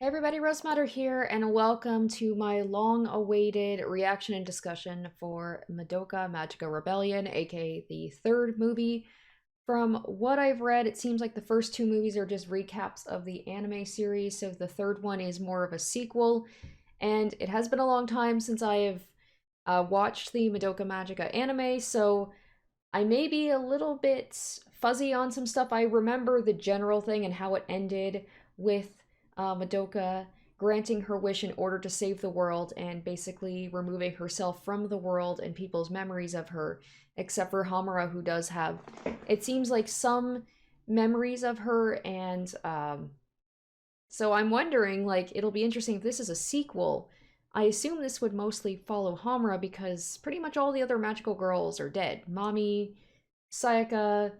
Hey everybody, Rose Matter here, and welcome to my long-awaited reaction and discussion for Madoka Magica Rebellion, aka the third movie. From what I've read, it seems like the first two movies are just recaps of the anime series, so the third one is more of a sequel, and it has been a long time since I have watched the Madoka Magica anime, so I may be a little bit fuzzy on some stuff. I remember the general thing and how it ended with Madoka granting her wish in order to save the world and basically removing herself from the world and people's memories of her, except for Homura, who does have, it seems like, some memories of her. And so I'm wondering, like, it'll be interesting if this is a sequel. I assume this would mostly follow Homura because pretty much all the other magical girls are dead. Mami, Sayaka,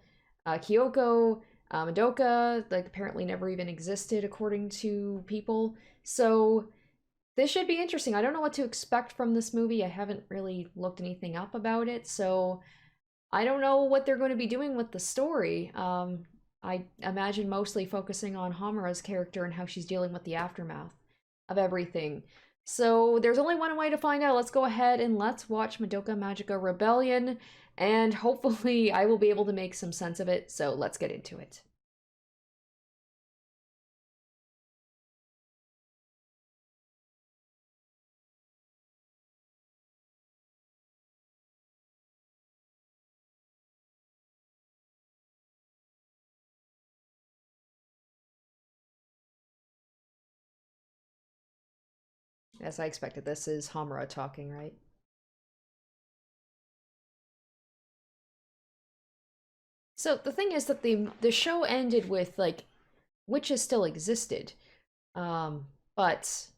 Kyoko, Madoka, like, apparently never even existed according to people. So this should be interesting. I don't know what to expect from this movie. I haven't really looked anything up about it, so I don't know what they're going to be doing with the story. I imagine mostly focusing on Hamura's character and how she's dealing with the aftermath of everything. So there's only one way to find out. Let's go ahead and let's watch Madoka Magica Rebellion, and hopefully I will be able to make some sense of it. So let's get into it. As I expected, this is Hamura talking, right? So the thing is that the show ended with, like, witches still existed. But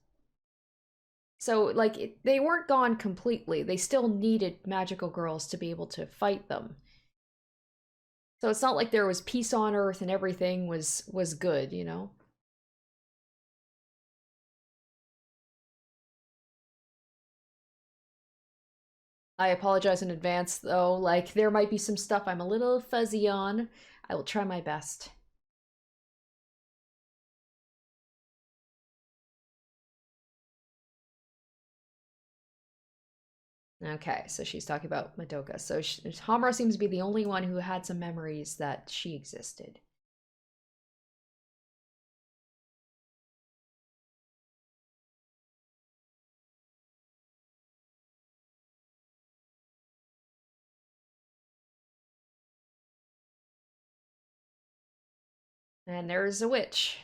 so, like, they weren't gone completely. They still needed magical girls to be able to fight them. So it's not like there was peace on Earth and everything was good, you know? I apologize in advance, though. Like, there might be some stuff I'm a little fuzzy on. I will try my best. Okay, so she's talking about Madoka. So Hamura seems to be the only one who had some memories that she existed. And there's a witch.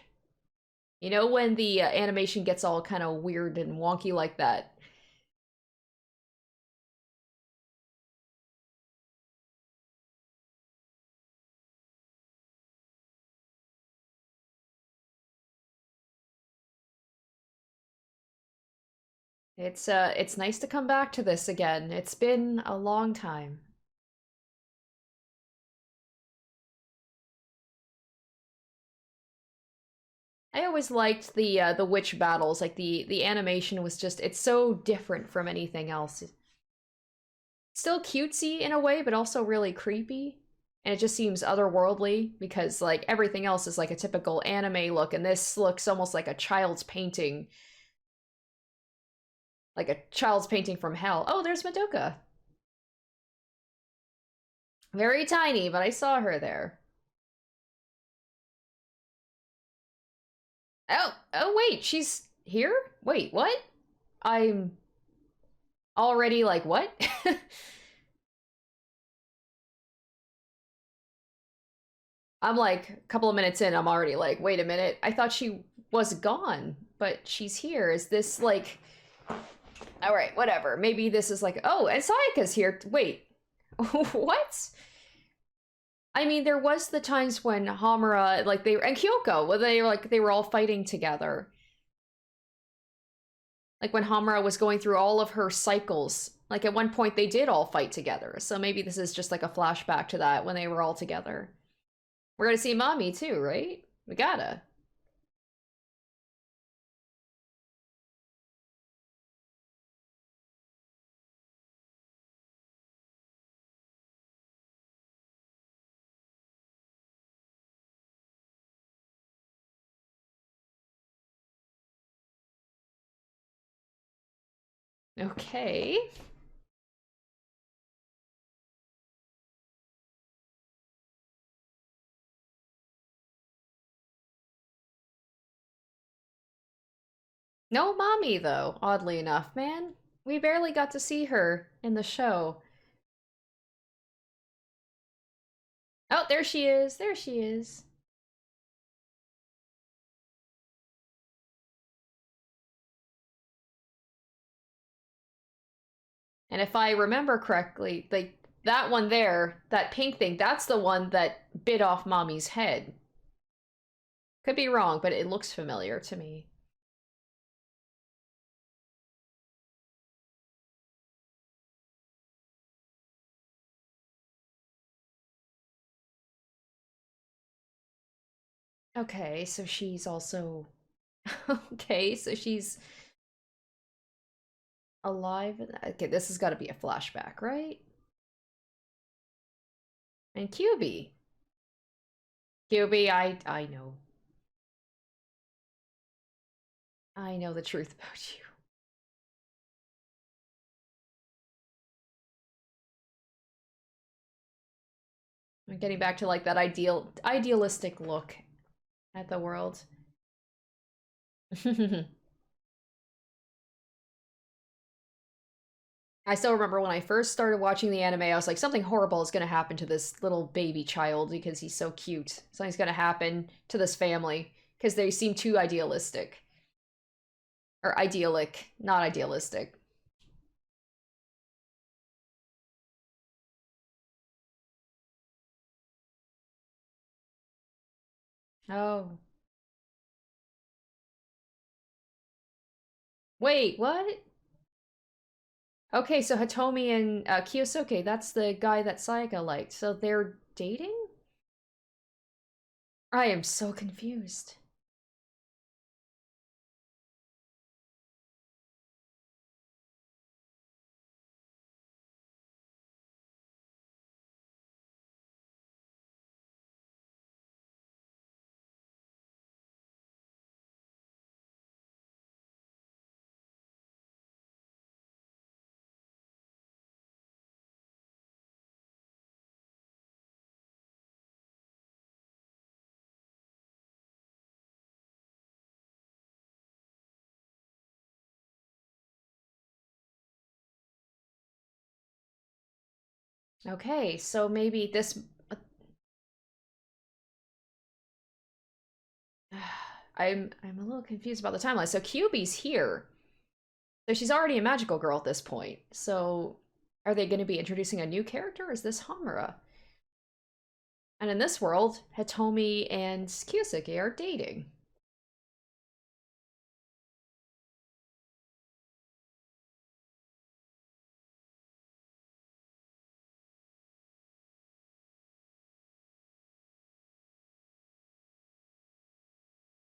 You know when the animation gets all kind of weird and wonky like that? It's nice to come back to this again. It's been a long time. I always liked the witch battles. Like the animation was just, it's so different from anything else. Still cutesy in a way, but also really creepy. And it just seems otherworldly because, like, everything else is like a typical anime look, and this looks almost like a child's painting. Like a child's painting from hell. Oh, there's Madoka. Very tiny, but I saw her there. Oh wait, she's here? Wait, what? I'm already like, what? I'm like a couple of minutes in, I'm already like, wait a minute. I thought she was gone, but she's here. Is this like, all right, whatever. Maybe this is like, oh, and Sayaka's here. Wait, what? I mean, there was the times when Hamura, like, they and Kyoko, where they were all fighting together. Like when Hamura was going through all of her cycles. Like at one point they did all fight together. So maybe this is just like a flashback to that when they were all together. We're gonna see Mommy too, right? We gotta. Okay. No mommy, though, oddly enough, man. We barely got to see her in the show. Oh, there she is. There she is. And if I remember correctly, like that one there, that pink thing, that's the one that bit off mommy's head. Could be wrong, but it looks familiar to me. Okay, so she's also okay, so she's alive. Okay, this has got to be a flashback, right? And QB. QB, I know. I know the truth about you. I'm getting back to like that idealistic look at the world. I still remember when I first started watching the anime, I was like, something horrible is going to happen to this little baby child because he's so cute. Something's going to happen to this family because they seem too idealistic. Or idyllic, not idealistic. Oh. Wait, what? Okay, so Hitomi and Kiyosuke, that's the guy that Sayaka liked. So they're dating? I am so confused. Okay, so maybe this I'm a little confused about the timeline. So QB's here. So she's already a magical girl at this point. So are they going to be introducing a new character? Or is this Homura? And in this world, Hitomi and Kyusuke are dating.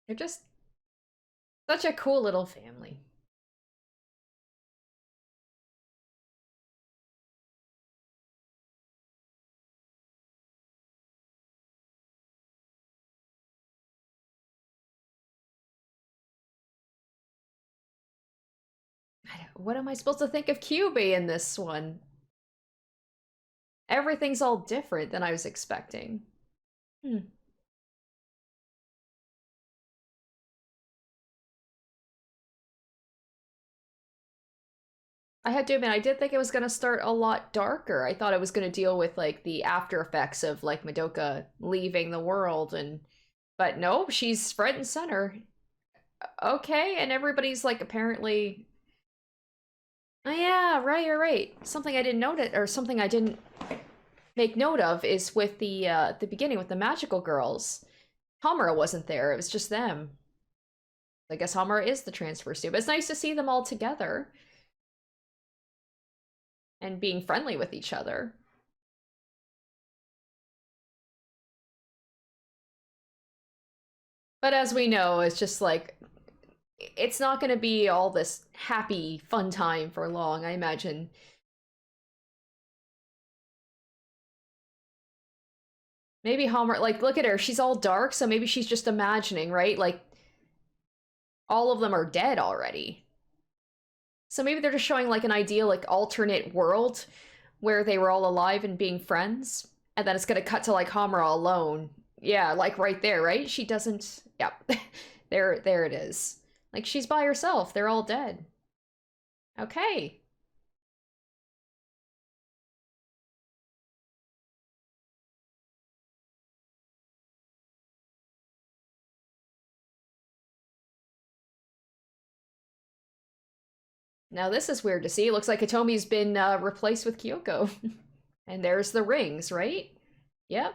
They're just such a cool little family. What am I supposed to think of QB in this one? Everything's all different than I was expecting. Hmm. I had to admit, I did think it was going to start a lot darker. I thought it was going to deal with like the after effects of like Madoka leaving the world and but no, she's front and center. Okay, and everybody's like apparently oh yeah, right. Something I didn't note it or something I didn't make note of is with the beginning with the magical girls. Homura wasn't there. It was just them. I guess Homura is the transfer student. But it's nice to see them all together and being friendly with each other. But as we know, it's just like it's not going to be all this happy fun time for long, I imagine. Maybe Homer, like, look at her. She's all dark, so maybe she's just imagining, right? Like, all of them are dead already. So maybe they're just showing like an ideal, like alternate world where they were all alive and being friends, and then it's gonna cut to like Homura alone. Yeah, like right there, right? She doesn't. Yep, there it is. Like she's by herself. They're all dead. Okay. Now this is weird to see. It looks like Atomi's been replaced with Kyoko. And there's the rings, right? Yep.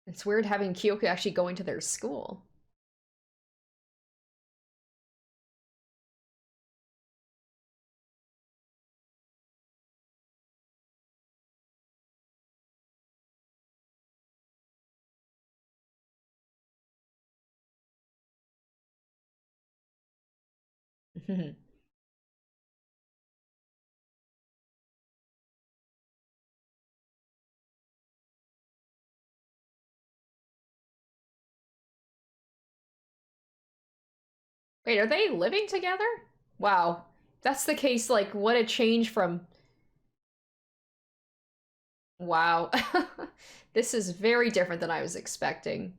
It's weird having Kyoko actually going to their school. Wait, are they living together? Wow. If that's the case, like, what a change from. Wow. This is very different than I was expecting.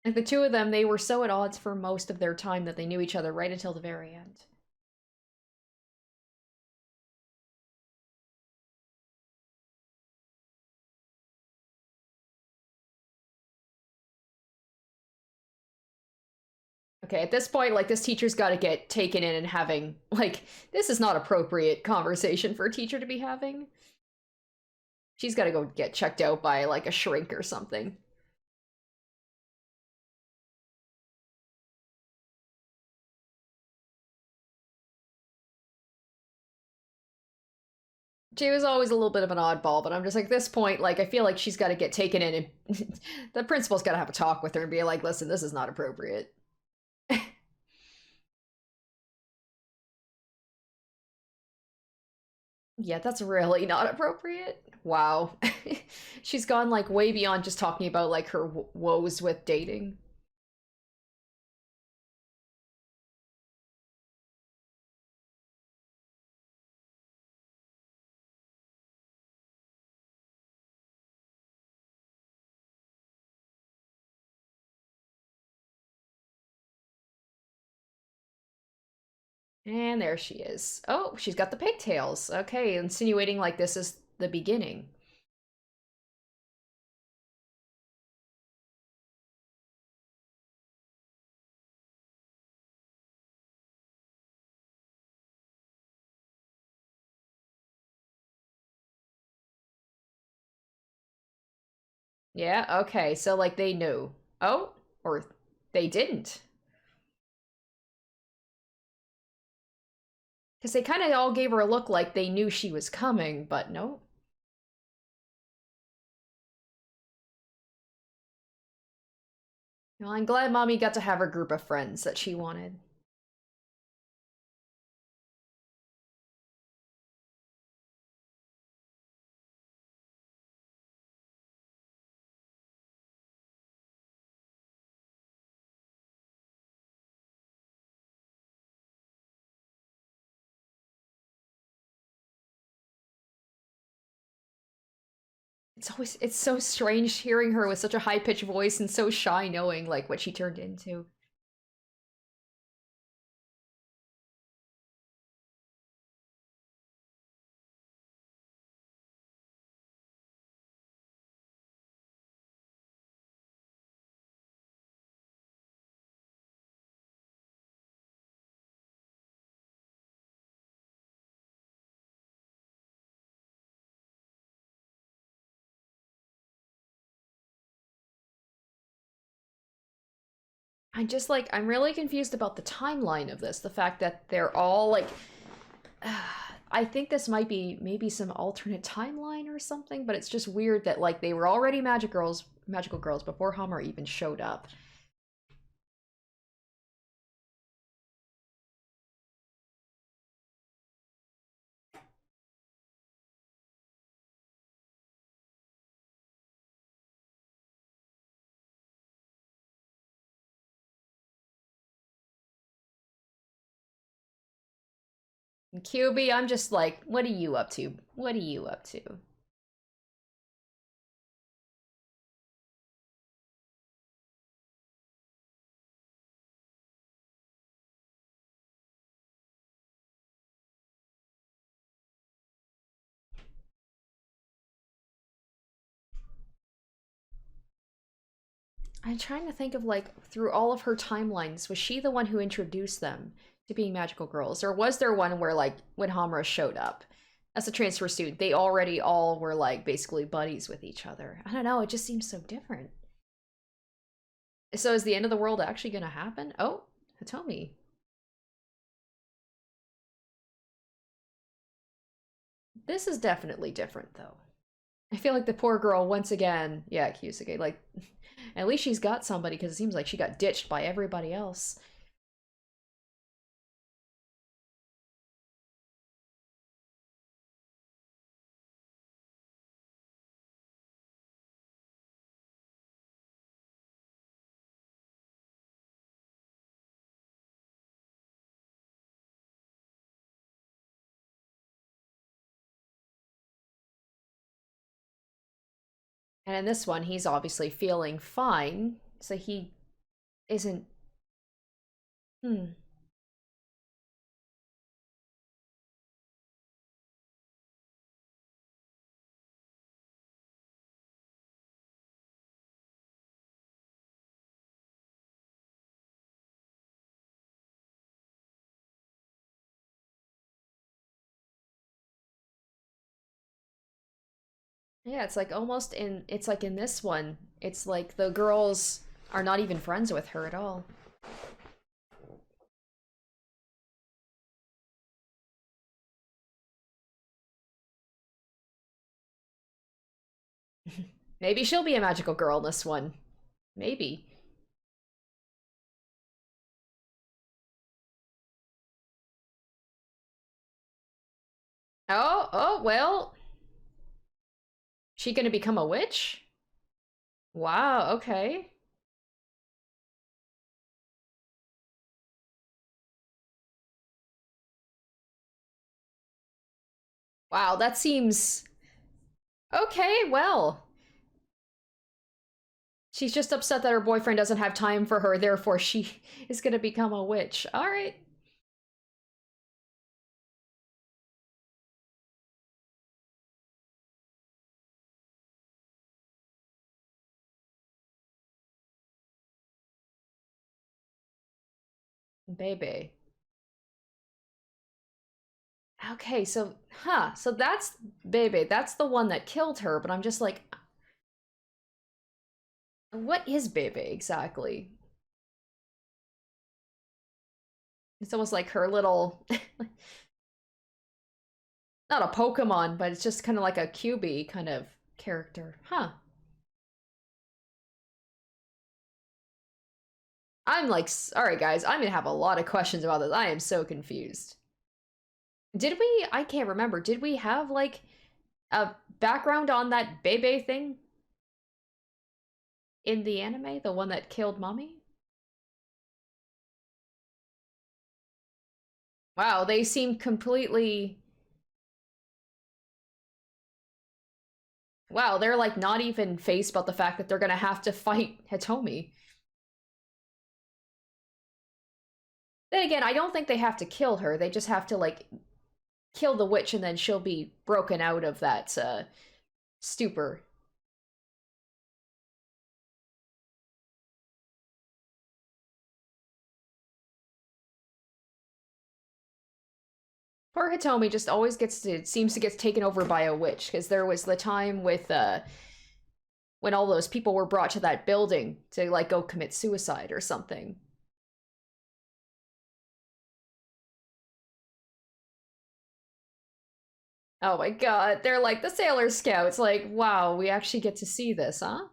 Like, the two of them, they were so at odds for most of their time that they knew each other right until the very end. Okay, at this point, like, this teacher's got to get taken in and having, like, this is not appropriate conversation for a teacher to be having. She's got to go get checked out by, like, a shrink or something. She was always a little bit of an oddball, but I'm just like, at this point, like, I feel like she's got to get taken in and the principal's got to have a talk with her and be like, listen, this is not appropriate. Yeah, that's really not appropriate. Wow. She's gone like way beyond just talking about like her woes with dating. And there she is. Oh, she's got the pigtails. Okay, insinuating like this is the beginning. Yeah, okay, so like they knew. Oh, or they didn't. Because they kind of all gave her a look like they knew she was coming, but no. Well, I'm glad Mommy got to have her group of friends that she wanted. It's so strange hearing her with such a high-pitched voice and so shy knowing like what she turned into. I'm really confused about the timeline of this. The fact that they're all like I think this might be maybe some alternate timeline or something, but it's just weird that like they were already magical girls before Hummer even showed up. QB, I'm just like, what are you up to? What are you up to? I'm trying to think of like through all of her timelines, was she the one who introduced them to being magical girls? Or was there one where like when Homura showed up as a transfer student, they already all were like basically buddies with each other? I don't know, it just seems so different. So is the end of the world actually gonna happen? Oh, Hitomi. This is definitely different though. I feel like the poor girl once again, yeah, Kyusuke, like at least she's got somebody because it seems like she got ditched by everybody else. And in this one, he's obviously feeling fine, so he isn't. Hmm. Yeah, it's like almost in. It's like in this one, it's like the girls are not even friends with her at all. Maybe she'll be a magical girl in this one. Maybe. Well. She gonna become a witch? Wow, okay. Wow, that seems. Okay, well. She's just upset that her boyfriend doesn't have time for her, therefore she is gonna become a witch. Alright. Baby. Okay, so, huh, so that's Bebe. That's the one that killed her, but I'm just like, what is Bebe exactly? It's almost like her little, not a Pokemon, but it's just kind of like a QB kind of character. Huh. I'm like, all right, guys, I'm gonna have a lot of questions about this. I am so confused. Did we, I can't remember, did we have like a background on that Bebe thing in the anime? The one that killed Mommy? Wow, they seem completely. Wow, they're like not even phased about the fact that they're gonna have to fight Hitomi. Then again, I don't think they have to kill her. They just have to like kill the witch and then she'll be broken out of that stupor. Poor Hitomi just always gets to seems to get taken over by a witch because there was the time with when all those people were brought to that building to like go commit suicide or something. Oh my god, they're like the Sailor Scouts. Like, wow, we actually get to see this, huh?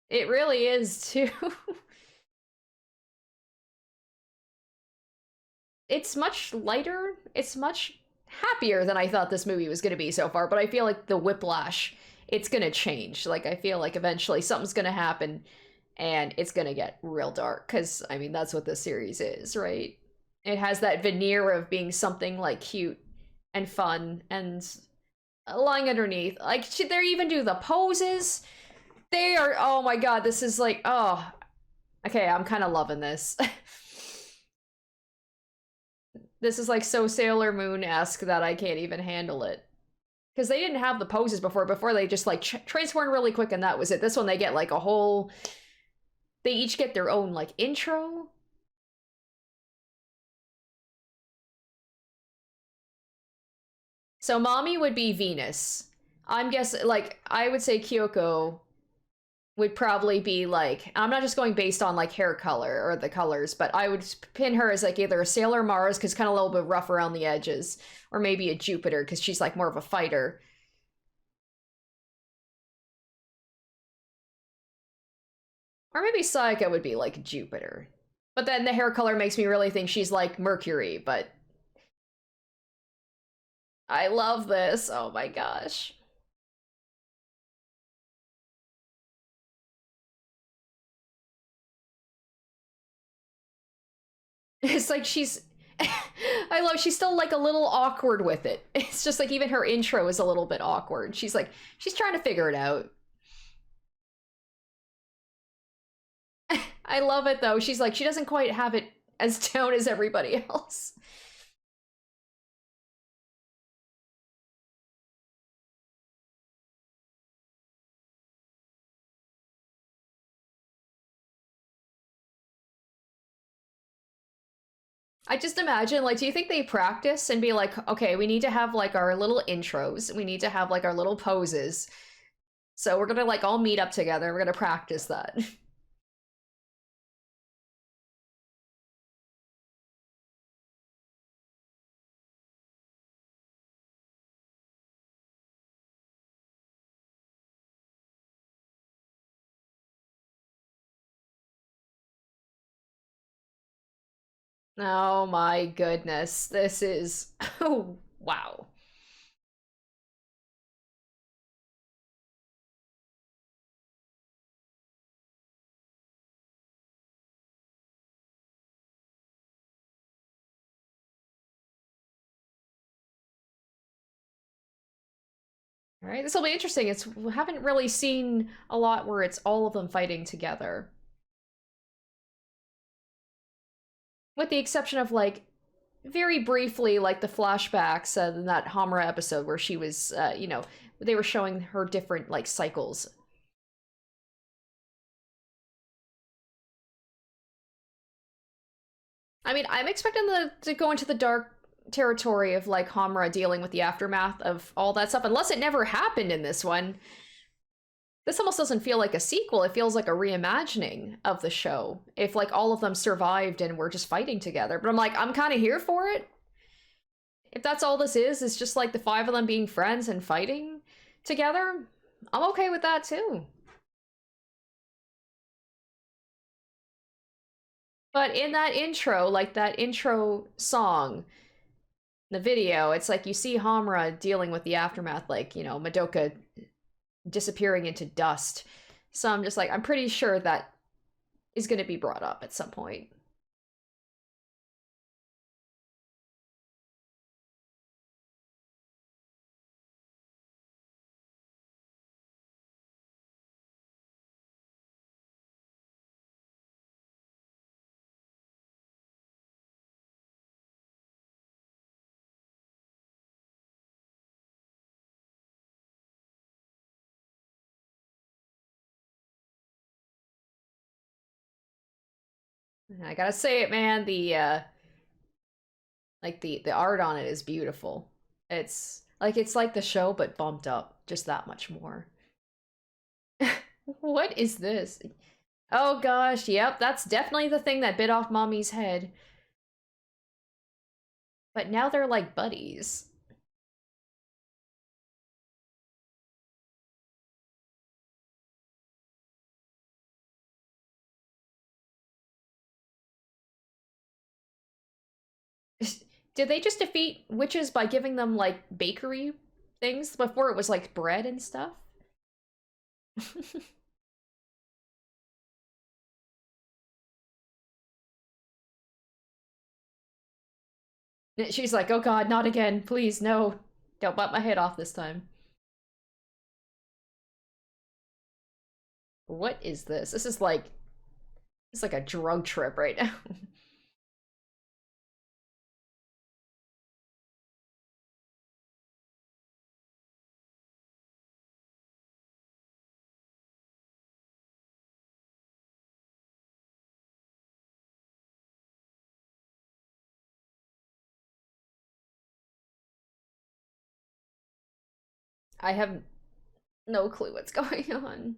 It really is too. It's much lighter. It's much happier than I thought this movie was going to be so far, but I feel like the whiplash, it's going to change. Like, I feel like eventually something's going to happen and it's going to get real dark because, I mean, that's what this series is, right? It has that veneer of being something like cute and fun and lying underneath. Like they even do the poses. They are, oh my god, this is like, oh, okay, I'm kind of loving this. This is like so Sailor Moon-esque that I can't even handle it. Because they didn't have the poses before. Before they just like transformed really quick and that was it. This one they get like a whole. They each get their own like intro. So mommy would be Venus. I'm guessing like I would say Kyoko would probably be like, I'm not just going based on like hair color or the colors, but I would pin her as like either a Sailor Mars because kind of a little bit rough around the edges, or maybe a Jupiter because she's like more of a fighter. Or maybe Sayaka would be like Jupiter. But then the hair color makes me really think she's like Mercury, but I love this. Oh my gosh. It's like she's I love she's still like a little awkward with it. It's just like even her intro is a little bit awkward. She's like she's trying to figure it out. I love it though. She's like she doesn't quite have it as down as everybody else. I just imagine, like, do you think they practice and be like, okay, we need to have like our little intros, we need to have like our little poses. So we're gonna like all meet up together, we're gonna practice that. Oh my goodness. This is oh wow. All right, this will be interesting. It's we haven't really seen a lot where it's all of them fighting together. With the exception of like very briefly like the flashbacks in that Homura episode where she was they were showing her different like cycles. I mean, I'm expecting to go into the dark territory of like Homura dealing with the aftermath of all that stuff, unless it never happened in this one. This almost doesn't feel like a sequel. It feels like a reimagining of the show. If like all of them survived and were just fighting together. But I'm like, I'm kind of here for it. If that's all this is just like the five of them being friends and fighting together, I'm okay with that too. But in that intro, like that intro song, the video, it's like you see Hamura dealing with the aftermath, like, Madoka disappearing into dust. So I'm just like, I'm pretty sure that is going to be brought up at some point. And I gotta say it, man, the art on it is beautiful. It's like the show but bumped up just that much more. What is this? Oh gosh, yep, that's definitely the thing that bit off mommy's head. But now they're like buddies. Did they just defeat witches by giving them like bakery things before it was like bread and stuff? She's like, oh god, not again. Please, no. Don't bite my head off this time. What is this? This is like, it's like a drug trip right now. I have no clue what's going on.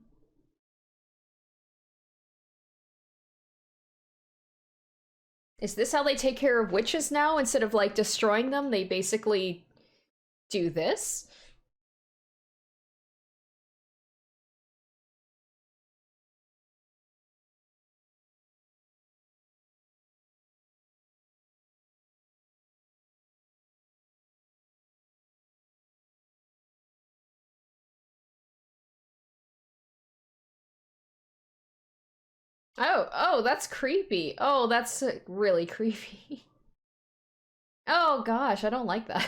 Is this how they take care of witches now? Instead of like destroying them, they basically do this? Oh, that's creepy. Oh, that's really creepy. Oh gosh, I don't like that.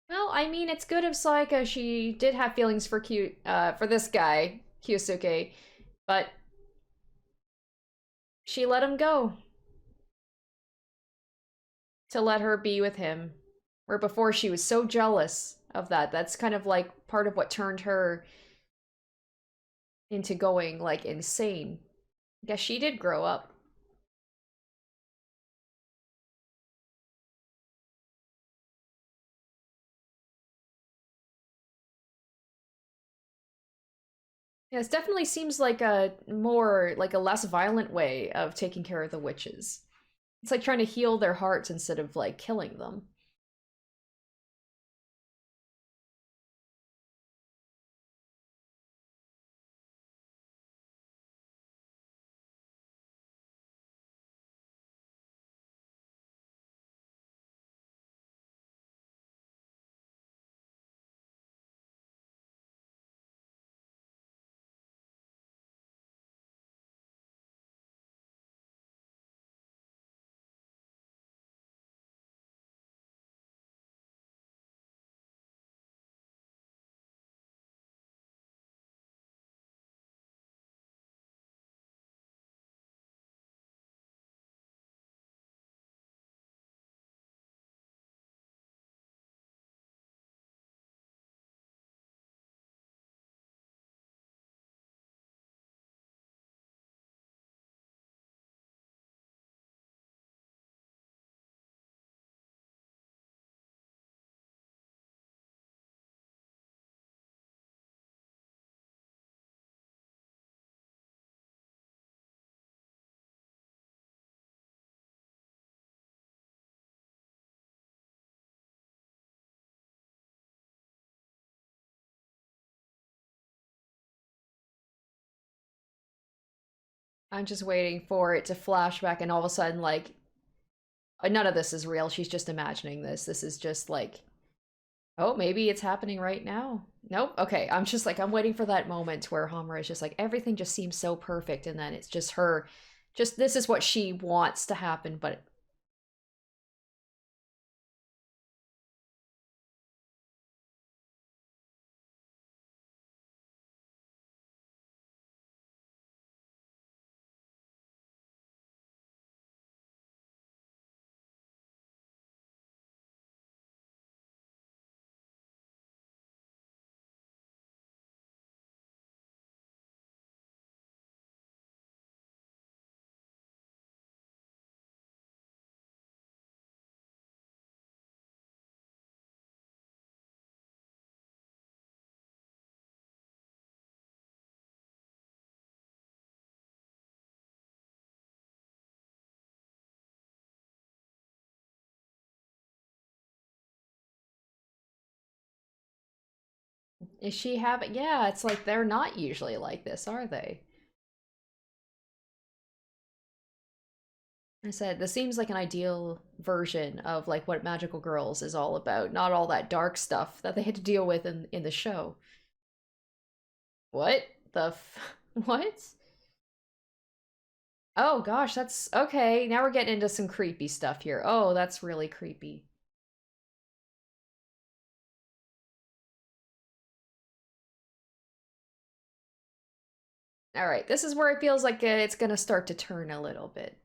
Well, I mean, it's good of Saika. She did have feelings for for this guy, Kyosuke, but she let him go to let her be with him. Where before she was so jealous of that. That's kind of like part of what turned her into going like insane. I guess she did grow up. Yeah, it definitely seems like a more like a less violent way of taking care of the witches. It's like trying to heal their hearts instead of like killing them. I'm just waiting for it to flash back and all of a sudden like none of this is real. She's just imagining this. This is just like, oh, maybe it's happening right now. Nope. Okay. I'm just like, I'm waiting for that moment where Homura is just like, everything just seems so perfect. And then it's just her, just this is what she wants to happen. But is she having, yeah, it's like they're not usually like this, are they? I said, this seems like an ideal version of like what Magical Girls is all about. Not all that dark stuff that they had to deal with in the show. What the What? Oh gosh, that's okay. Now we're getting into some creepy stuff here. Oh, that's really creepy. All right, this is where it feels like it's gonna start to turn a little bit.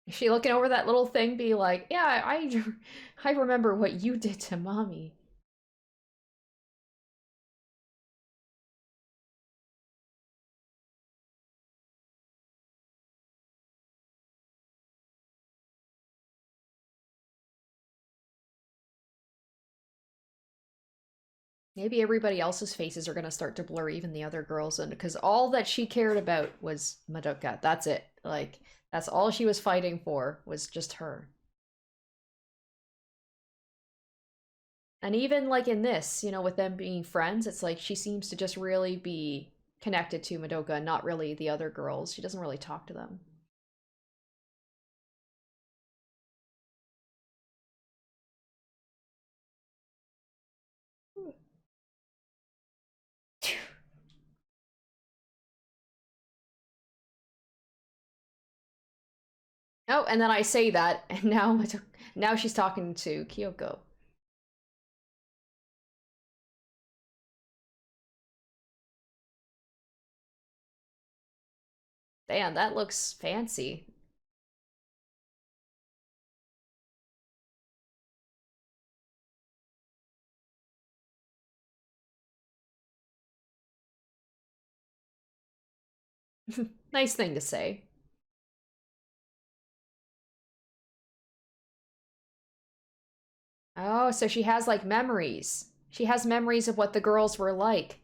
Is she looking over that little thing, be like, "Yeah, I remember what you did to mommy." Maybe everybody else's faces are gonna start to blur, even the other girls, and because all that she cared about was Madoka. That's it. Like that's all she was fighting for was just her. And even like in this, with them being friends, it's like she seems to just really be connected to Madoka and not really the other girls. She doesn't really talk to them. Oh, and then I say that, and now she's talking to Kyoko. Damn, that looks fancy. Nice thing to say. Oh, so she has like memories. She has memories of what the girls were like.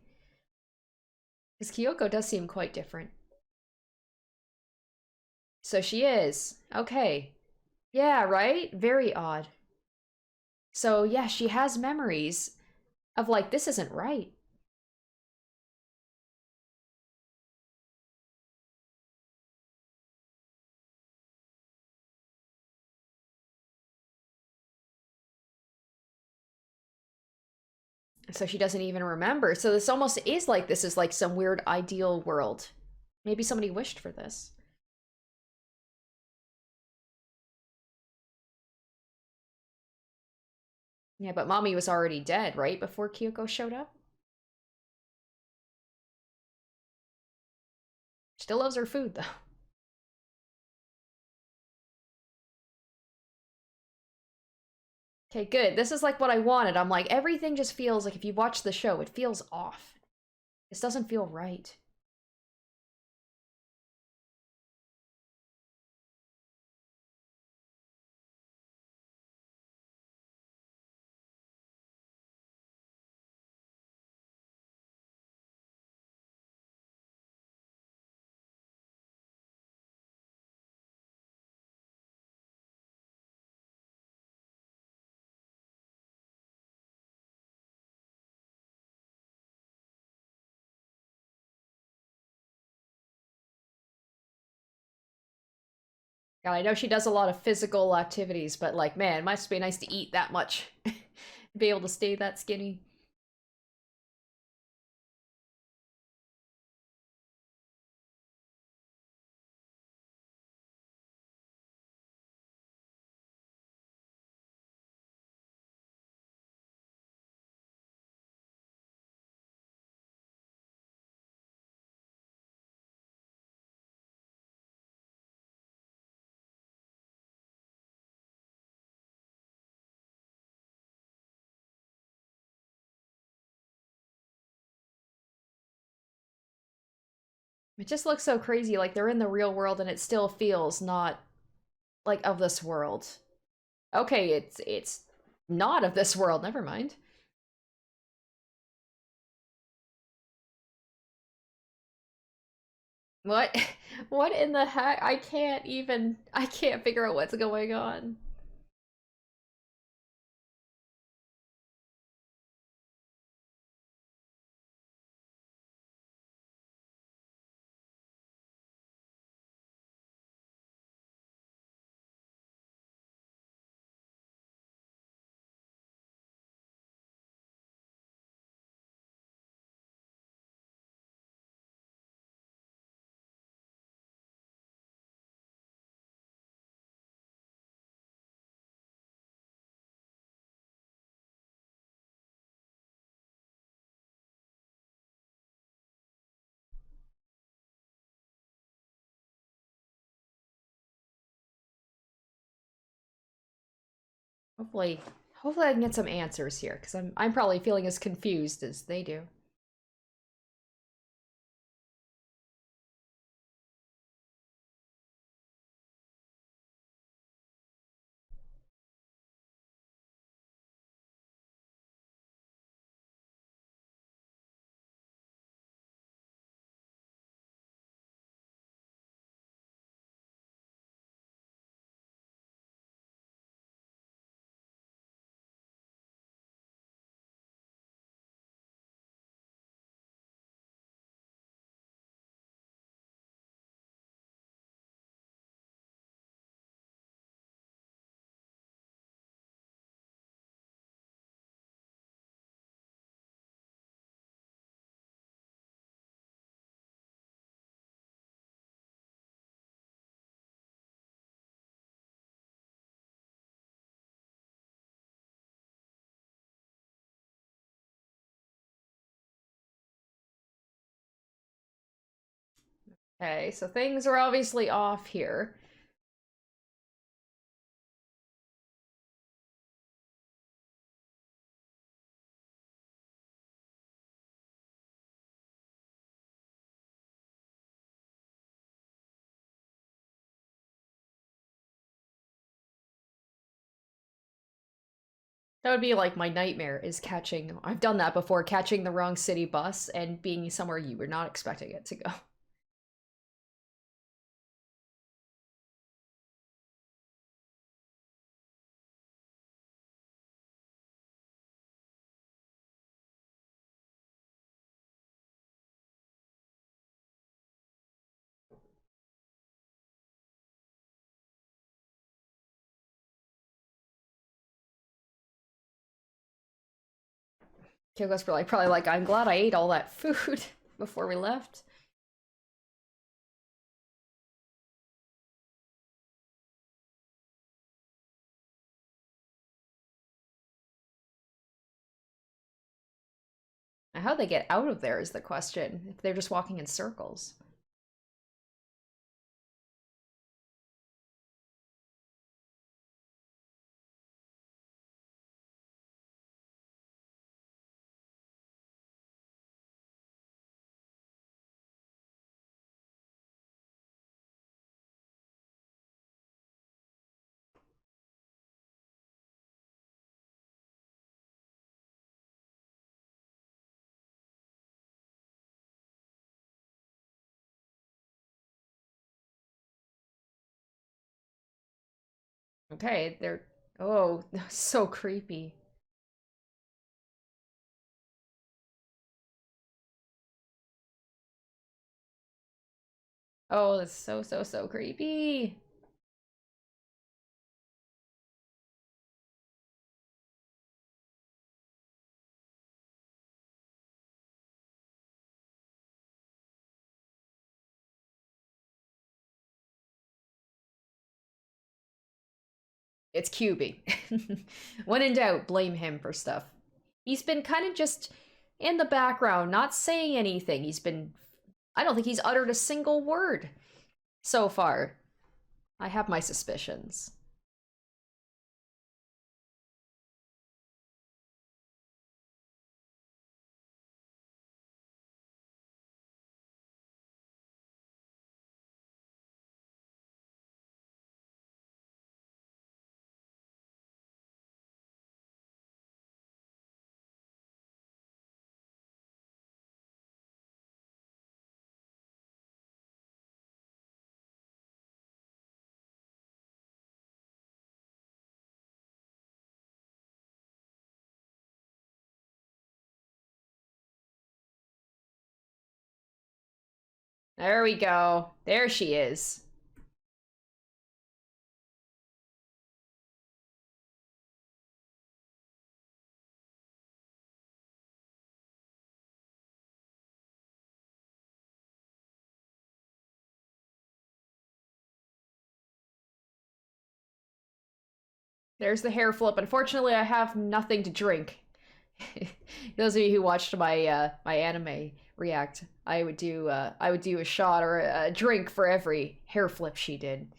Because Kyoko does seem quite different. So she is. Okay. Yeah, right? Very odd. So yeah, she has memories of like, this isn't right. So she doesn't even remember. So this almost is like this is like some weird ideal world. Maybe somebody wished for this. Yeah, but mommy was already dead, right? Before Kyoko showed up? Still loves her food, though. Okay, good. This is like what I wanted. I'm like, everything just feels like if you watch the show, it feels off. This doesn't feel right. God, I know she does a lot of physical activities, but like, man, it must be nice to eat that much. Be able to stay that skinny. It just looks so crazy. Like they're in the real world and it still feels not like of this world. Okay, it's Not of this world, never mind. What? What in the heck? I can't figure out what's going on. Hopefully, hopefully I can get some answers here, because I'm probably feeling as confused as they do. Okay, so things are obviously off here. That would be like my nightmare is catching. I've done that before, catching the wrong city bus and being somewhere you were not expecting it to go. Kyogo's probably like, I'm glad I ate all that food before we left. How they get out of there is the question, if they're just walking in circles. Okay, they're... Oh, so creepy. Oh, that's so creepy. It's QB. When in doubt, blame him for stuff. He's been kind of just in the background, not saying anything. I don't think he's uttered a single word so far. I have my suspicions. There we go. There she is. There's the hair flip. Unfortunately, I have nothing to drink. Those of you who watched my anime react, I would do a shot or a drink for every hair flip she did.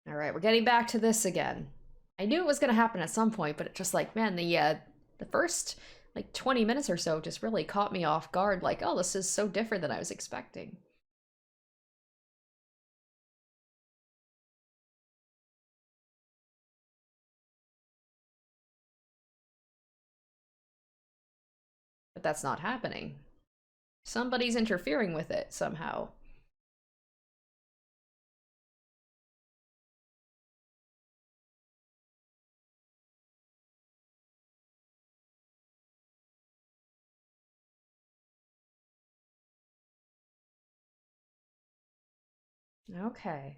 All right, we're getting back to this again. I knew it was gonna happen at some point, but it just like man, the first like 20 minutes or so just really caught me off guard. Like, oh, this is so different than I was expecting. But that's not happening. Somebody's interfering with it somehow. Okay.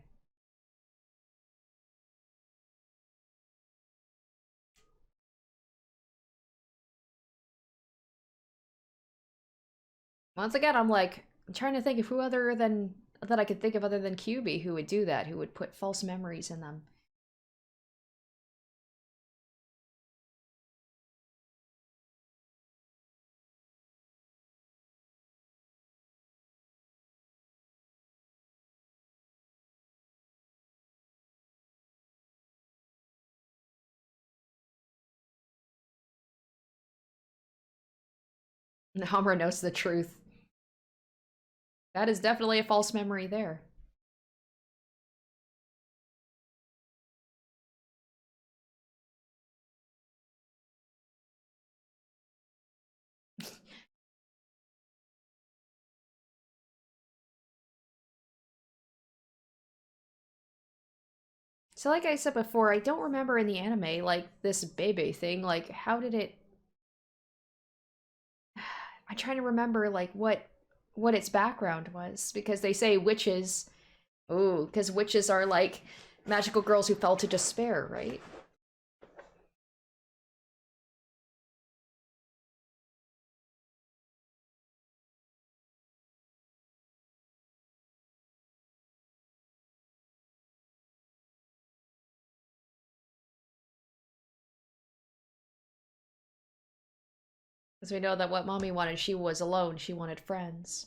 Once again, I'm trying to think of who other than that I could think of other than QB who would do that, who would put false memories in them. And Homura knows the truth. That is definitely a false memory there. So like I said before, I don't remember in the anime, like, this Bebe thing, like, how did it... I'm trying to remember, like, what its background was, because they say witches... Ooh, because witches are, like, magical girls who fell to despair, right? Because we know that what Mommy wanted, she was alone, she wanted friends.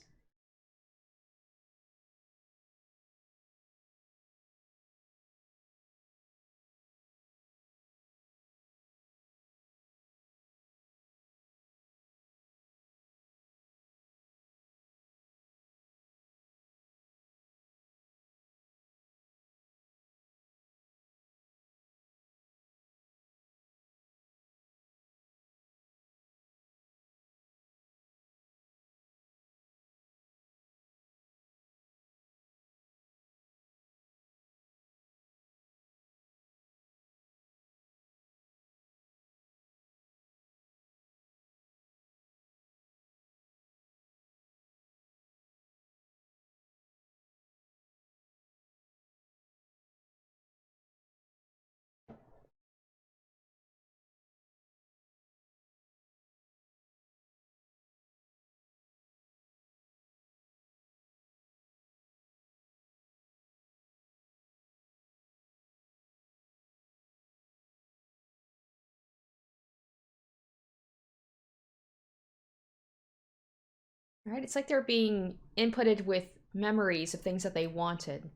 Right? It's like they're being inputted with memories of things that they wanted.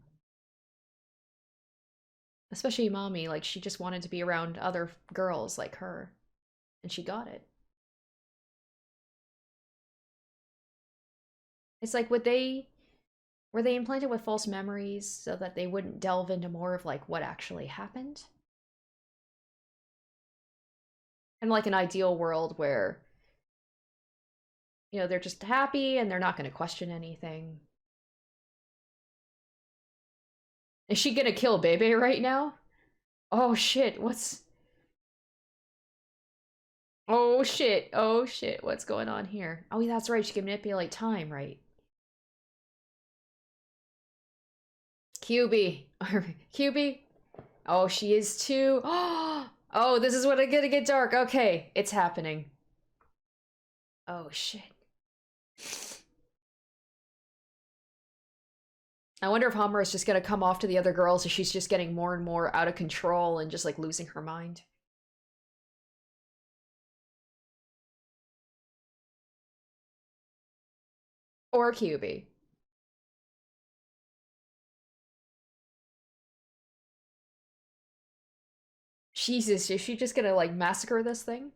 Especially mommy, like she just wanted to be around other girls like her, and she got it. It's like would they were they implanted with false memories so that they wouldn't delve into more of like what actually happened? And like an ideal world where, they're just happy and they're not going to question anything. Is she gonna kill Bebe right now? Oh shit, what's. Oh shit, oh shit, what's going on here? Oh, that's right, she can manipulate time, right? QB. QB? Oh, she is too. Oh, this is when it's gonna get dark. Okay, it's happening. Oh shit. I wonder if Homura is just gonna come off to the other girls as she's just getting more and more out of control and just like losing her mind. Or QB. Jesus, is she just gonna like massacre this thing?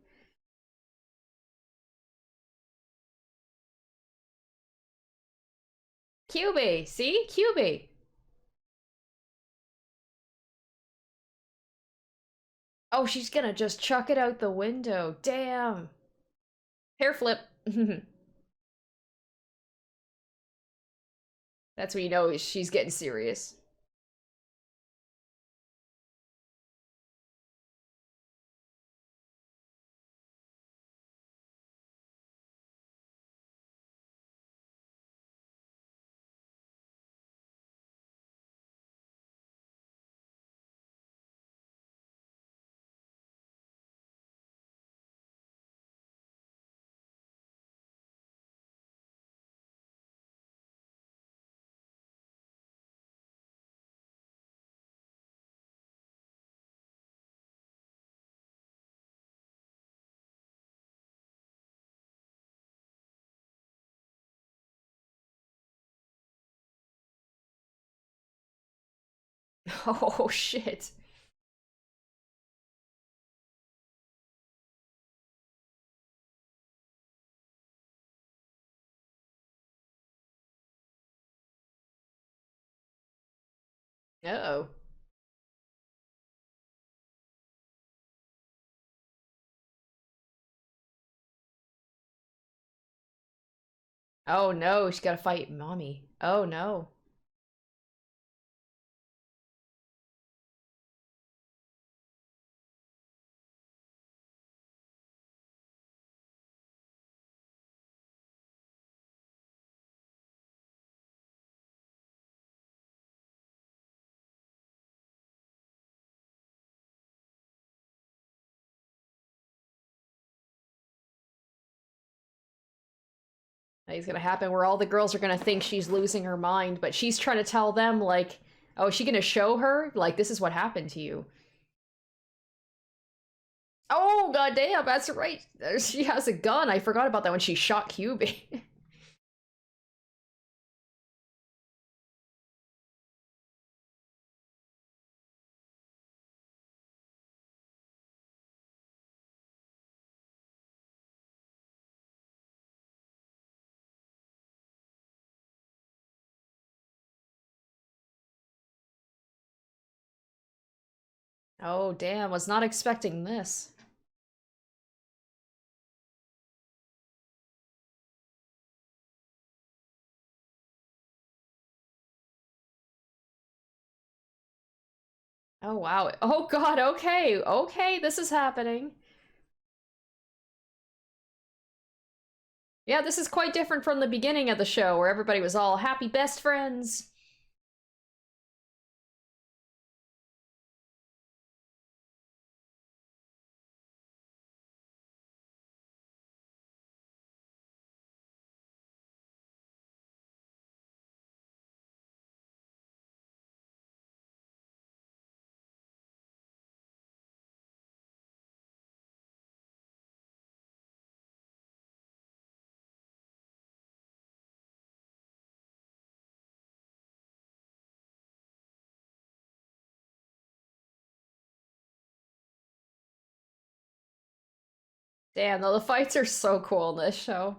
QB, see? QB. Oh, she's gonna just chuck it out the window. Damn. Hair flip. That's when you know she's getting serious. Oh shit. Uh-oh. Oh no, she's gotta fight mommy. Oh no. It's gonna happen where all the girls are gonna think she's losing her mind, but she's trying to tell them, like, oh, is she gonna show her? Like, this is what happened to you. Oh, goddamn, that's right. She has a gun. I forgot about that when she shot QB. Oh, damn, was not expecting this. Oh, wow. Oh, God, okay. Okay, this is happening. Yeah, this is quite different from the beginning of the show where everybody was all happy best friends. Damn, though, the fights are so cool in this show.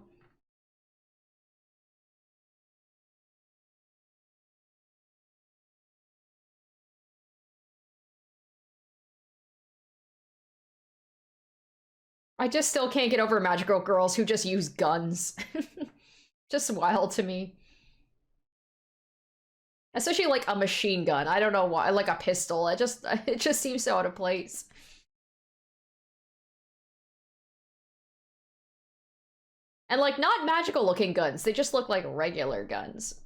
I just still can't get over magical girls who just use guns. Just wild to me. Especially like a machine gun. I don't know why, like a pistol. It just seems so out of place. And like not magical looking guns. They just look like regular guns.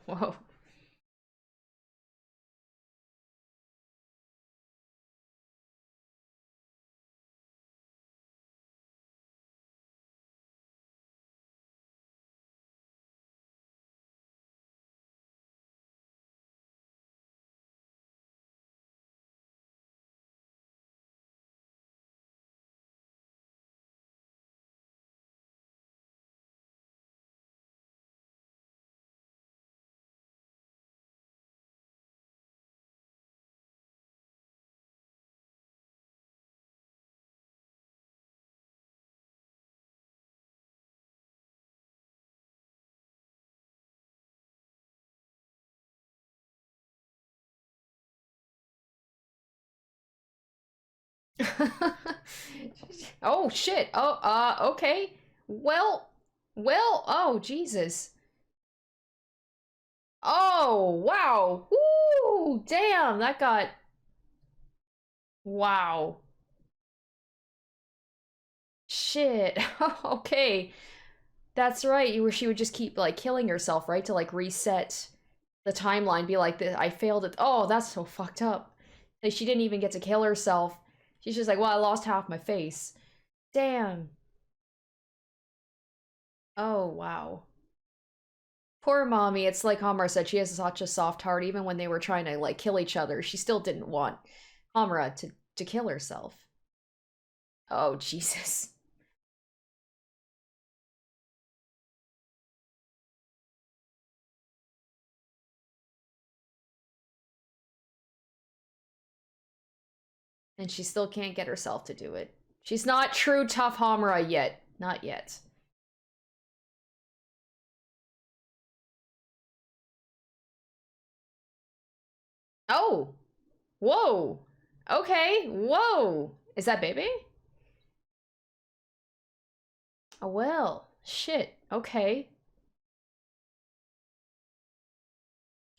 Whoa. Oh shit. Oh, okay. Well, oh Jesus. Oh, wow. Woo! Damn, that got wow. Shit. Okay. That's right. You were she would just keep like killing herself, right? To like reset the timeline, be like, I failed it. Oh, that's so fucked up. Like she didn't even get to kill herself. She's just like, well, I lost half my face. Damn. Oh, wow. Poor mommy. It's like Homura said, she has such a soft heart. Even when they were trying to like kill each other, she still didn't want Homura to kill herself. Oh, Jesus. And she still can't get herself to do it. She's not true tough Homura yet. Not yet. Oh! Whoa! Okay, whoa! Is that baby? Oh, well. Shit. Okay.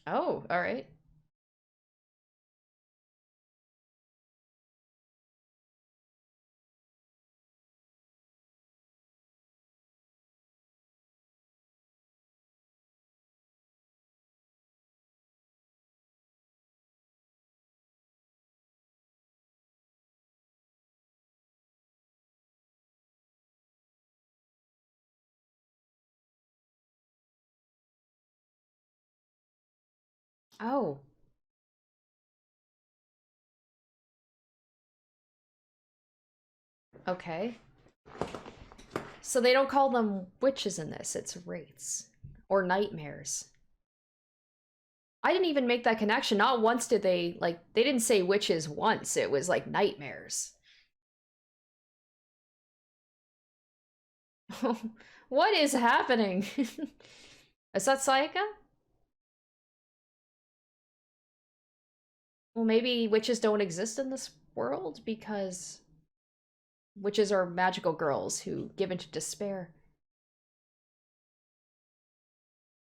Oh, alright. Oh, okay. So they don't call them witches in this, it's wraiths. Or nightmares. I didn't even make that connection. Not once did they, like, they didn't say witches once. It was like nightmares. What is happening? Is that Sayaka? Well, maybe witches don't exist in this world because witches are magical girls who give into despair.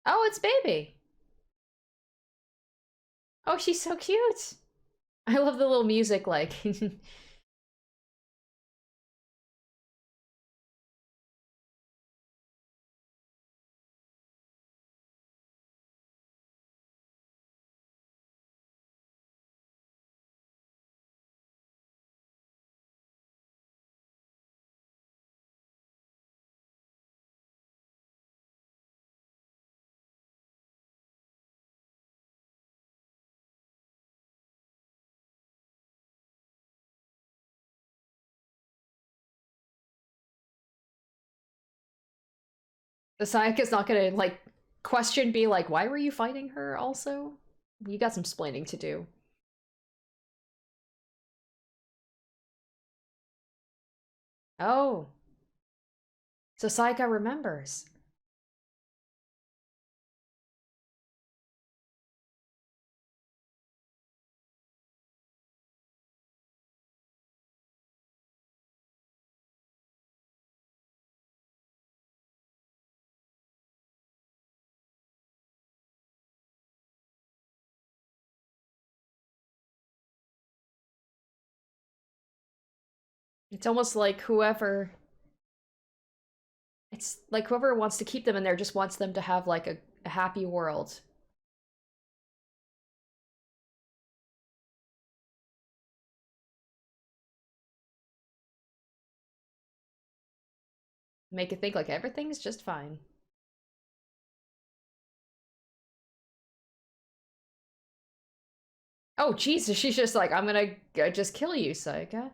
Oh, it's baby. Oh, she's so cute. I love the little music, like. The Sayaka's not gonna, like, be like, why were you fighting her also? You got some splaining to do. Oh, so Sayaka remembers. It's almost like whoever wants to keep them in there just wants them to have like a happy world. Make it think like everything's just fine. Oh, Jesus, she's just like, I'm gonna just kill you, Sayaka.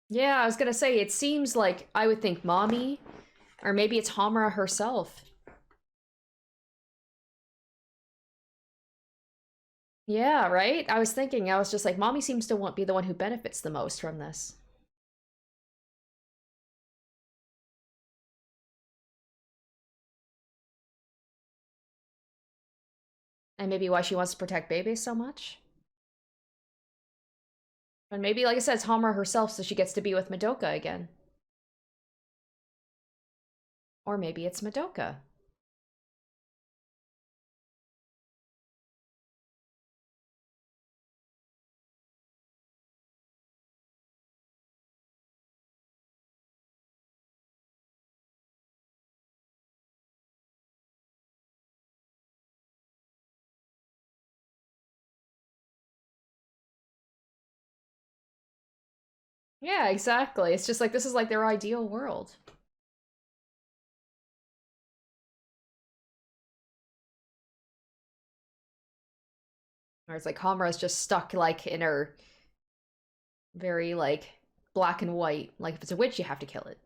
Yeah, I was gonna say, it seems like I would think mommy, or maybe it's Homura herself. Yeah, right? I was thinking, I was just like, mommy seems to want be the one who benefits the most from this. And maybe why she wants to protect babies so much. And maybe, like I said, it's Homura herself, so she gets to be with Madoka again. Or maybe it's Madoka. Yeah, exactly. It's just like, this is like their ideal world. Or it's like Homura's just stuck like in her very like black and white. Like if it's a witch, you have to kill it.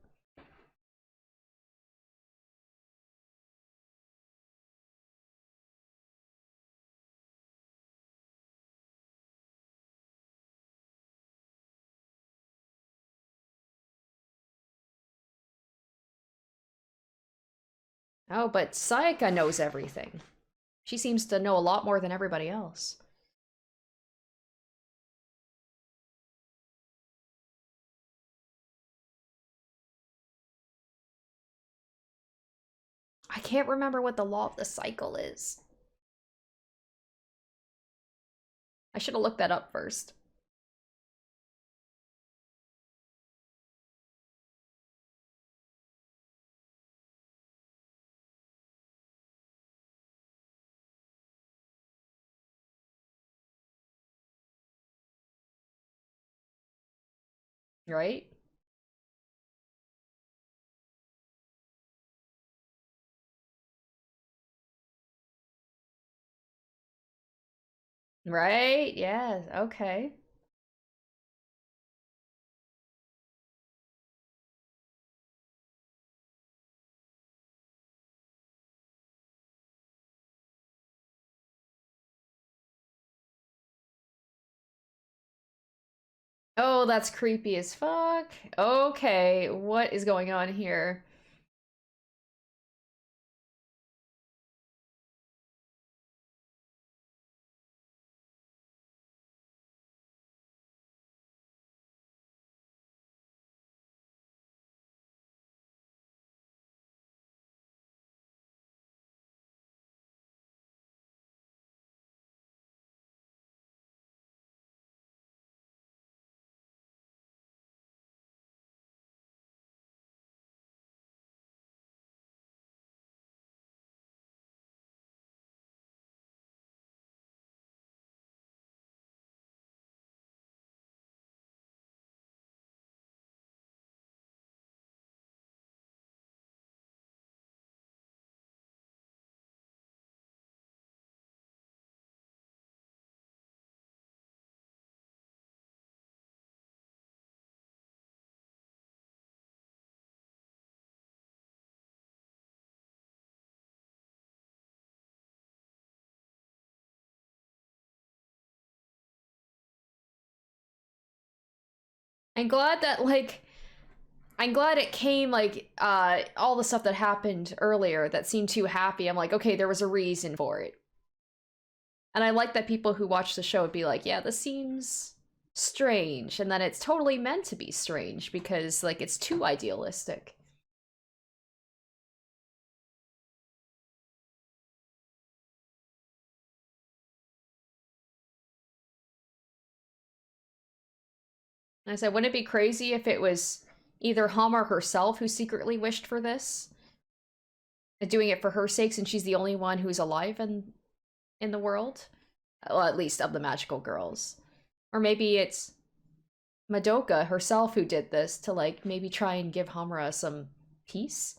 Oh, but Sayaka knows everything. She seems to know a lot more than everybody else. I can't remember what the law of the cycle is. I should have looked that up first. Right? Right? Yeah, okay. Oh, that's creepy as fuck. Okay, what is going on here? I'm glad that like I'm glad it came like all the stuff that happened earlier that seemed too happy. I'm like, okay, there was a reason for it. And I like that people who watch the show would be like, yeah, this seems strange. And then it's totally meant to be strange because like it's too idealistic. And I said, wouldn't it be crazy if it was either Hammer herself who secretly wished for this, and doing it for her sake since she's the only one who's alive in the world? Well, at least of the magical girls. Or maybe it's Madoka herself who did this to like maybe try and give Homura some peace.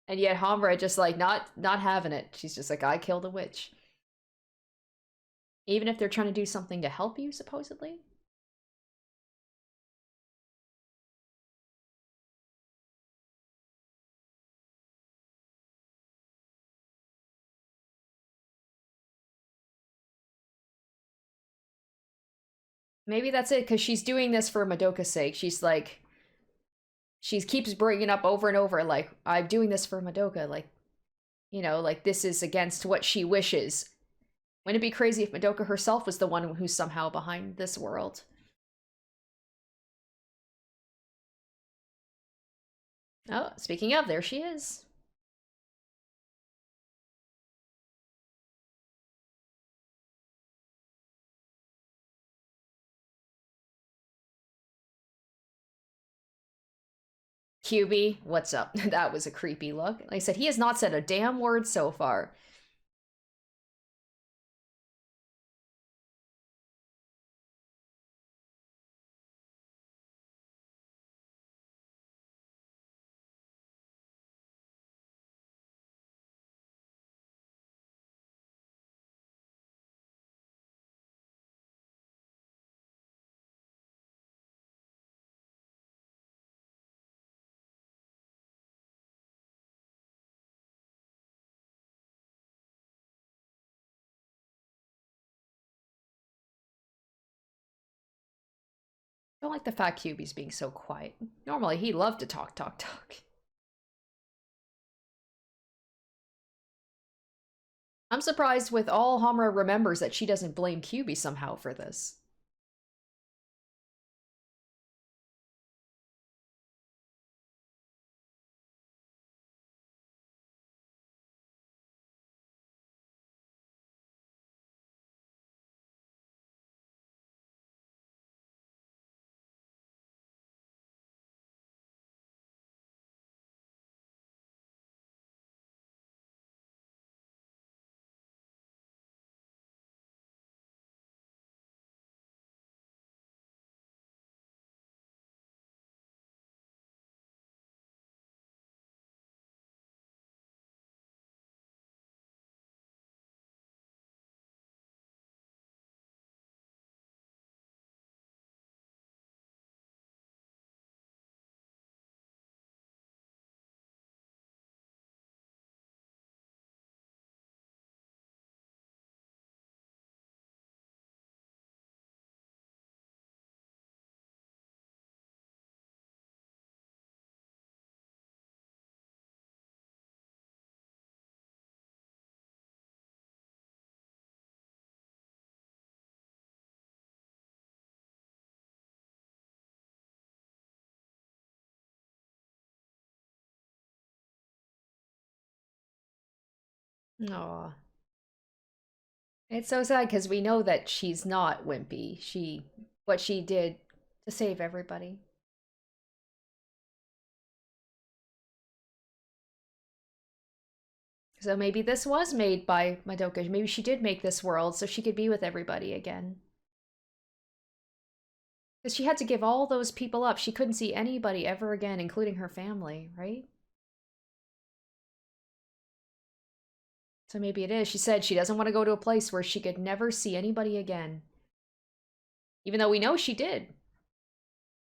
And yet Homura just like not having it. She's just like, I killed a witch. Even if they're trying to do something to help you, supposedly. Maybe that's it, because she's doing this for Madoka's sake. She's like, she keeps bringing up over and over, like, I'm doing this for Madoka. Like, you know, like this is against what she wishes. Wouldn't it be crazy if Madoka herself was the one who's somehow behind this world? Oh, speaking of, there she is. QB, what's up? That was a creepy look. Like I said, he has not said a damn word so far. I don't like the fact QB's being so quiet. Normally, he loved to talk, talk, talk. I'm surprised with all Homura remembers that she doesn't blame QB somehow for this. Aw. It's so sad because we know that she's not wimpy. What she did to save everybody. So maybe this was made by Madoka. Maybe she did make this world so she could be with everybody again. Because she had to give all those people up. She couldn't see anybody ever again, including her family, right? So maybe it is. She said she doesn't want to go to a place where she could never see anybody again. Even though we know she did.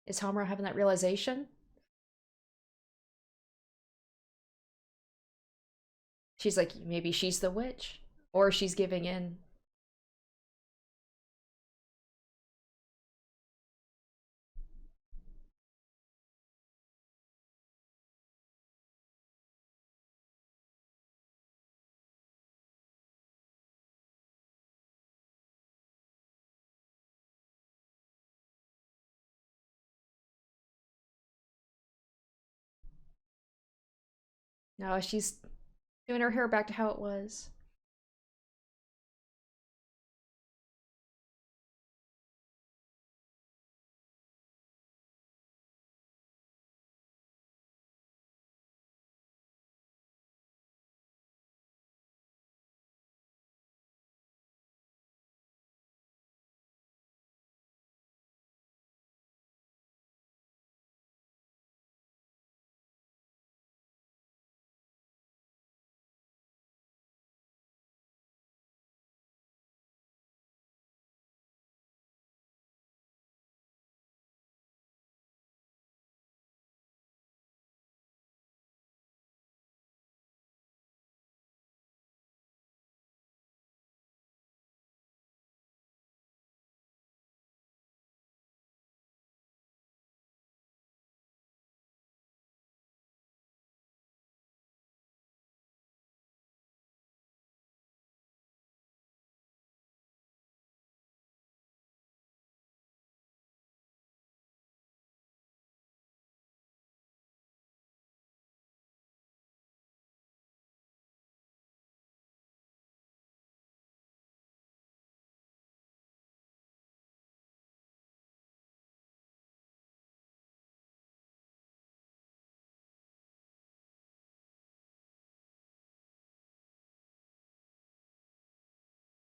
Is Homura having that realization? She's like, maybe she's the witch. Or she's giving in. No, she's doing her hair back to how it was.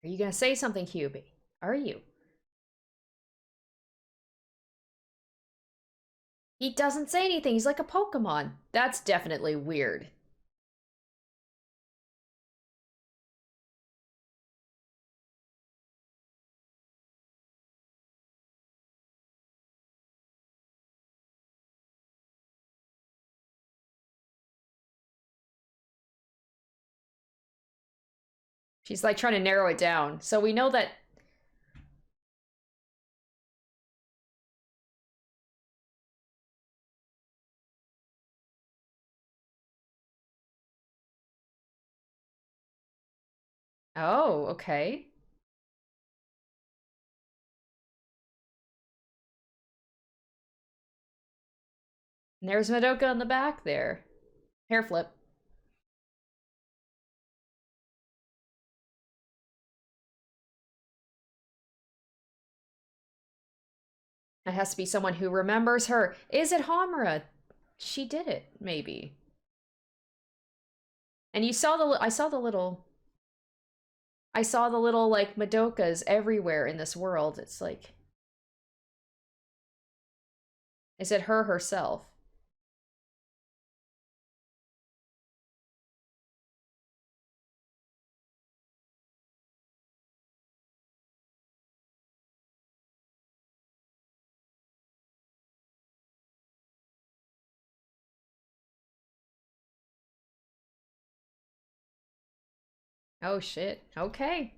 Are you gonna say something, Hubie? Are you? He doesn't say anything. He's like a Pokemon. That's definitely weird. She's like trying to narrow it down. So we know that. Oh, okay. And there's Madoka in the back there. Hair flip. It has to be someone who remembers her. Is it Homura? She did it, maybe. And you saw the I saw the little like Madokas everywhere in this world. It's like, is it her herself? Oh shit. Okay.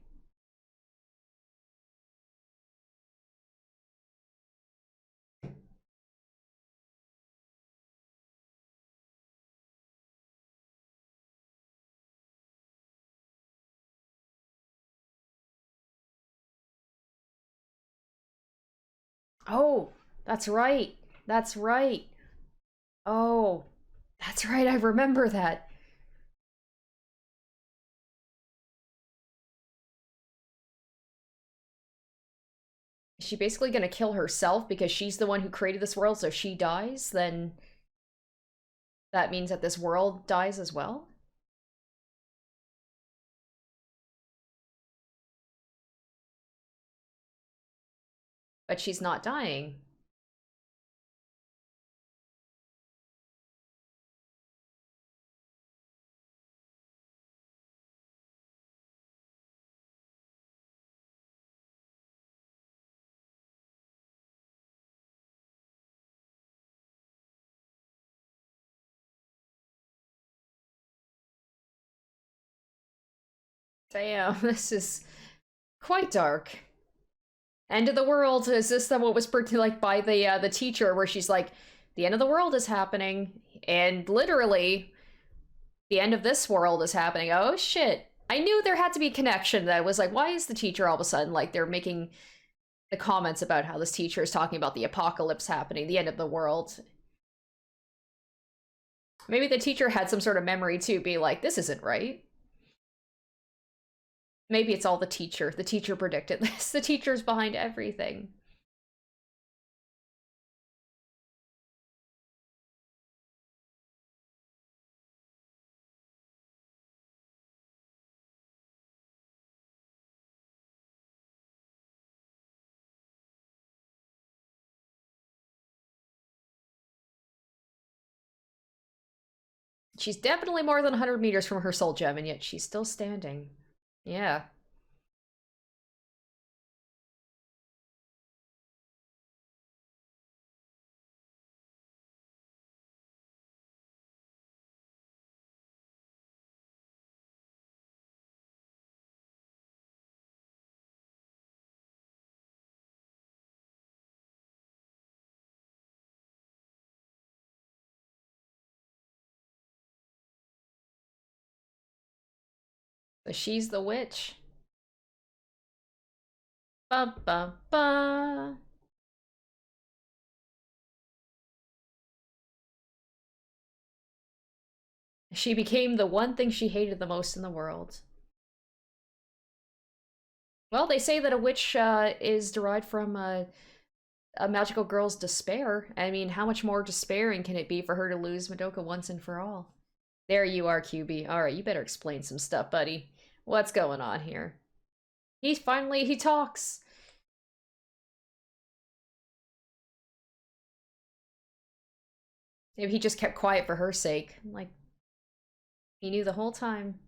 Oh, that's right. That's right. Oh, that's right. I remember that. Is she basically gonna kill herself because she's the one who created this world, so she dies? Then that means that this world dies as well? But she's not dying. Damn, this is quite dark. End of the world. Is this the what was like by the teacher where she's like, the end of the world is happening, and literally the end of this world is happening. Oh shit. I knew there had to be a connection that was like, why is the teacher all of a sudden like they're making the comments about how this teacher is talking about the apocalypse happening, the end of the world. Maybe the teacher had some sort of memory too, be like, this isn't right. Maybe it's all the teacher. The teacher predicted this. The teacher's behind everything. She's definitely more than 100 meters from her soul gem, and yet she's still standing. Yeah. But she's the witch. Ba ba ba. She became the one thing she hated the most in the world. Well, they say that a witch is derived from a magical girl's despair. I mean, how much more despairing can it be for her to lose Madoka once and for all? There you are, QB. Alright, you better explain some stuff, buddy. What's going on here? He talks. Maybe he just kept quiet for her sake. Like, he knew the whole time.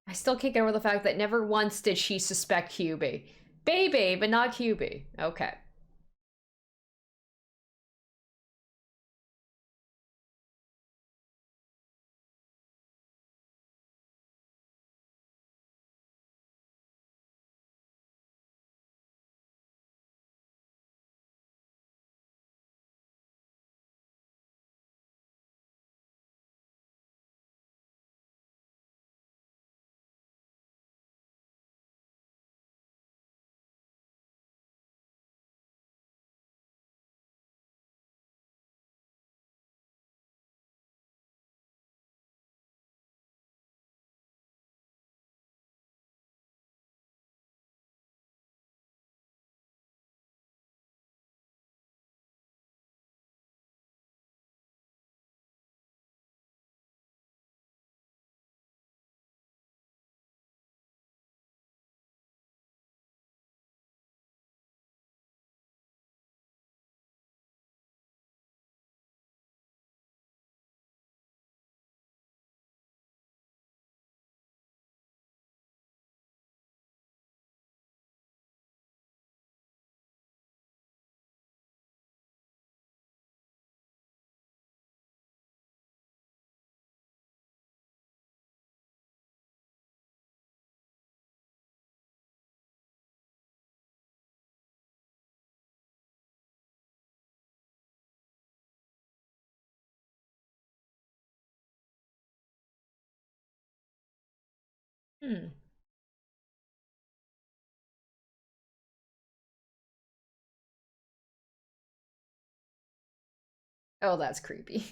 I still can't get over the fact that never once did she suspect QB. Baby, but not QB. Okay. Hmm. Oh, that's creepy.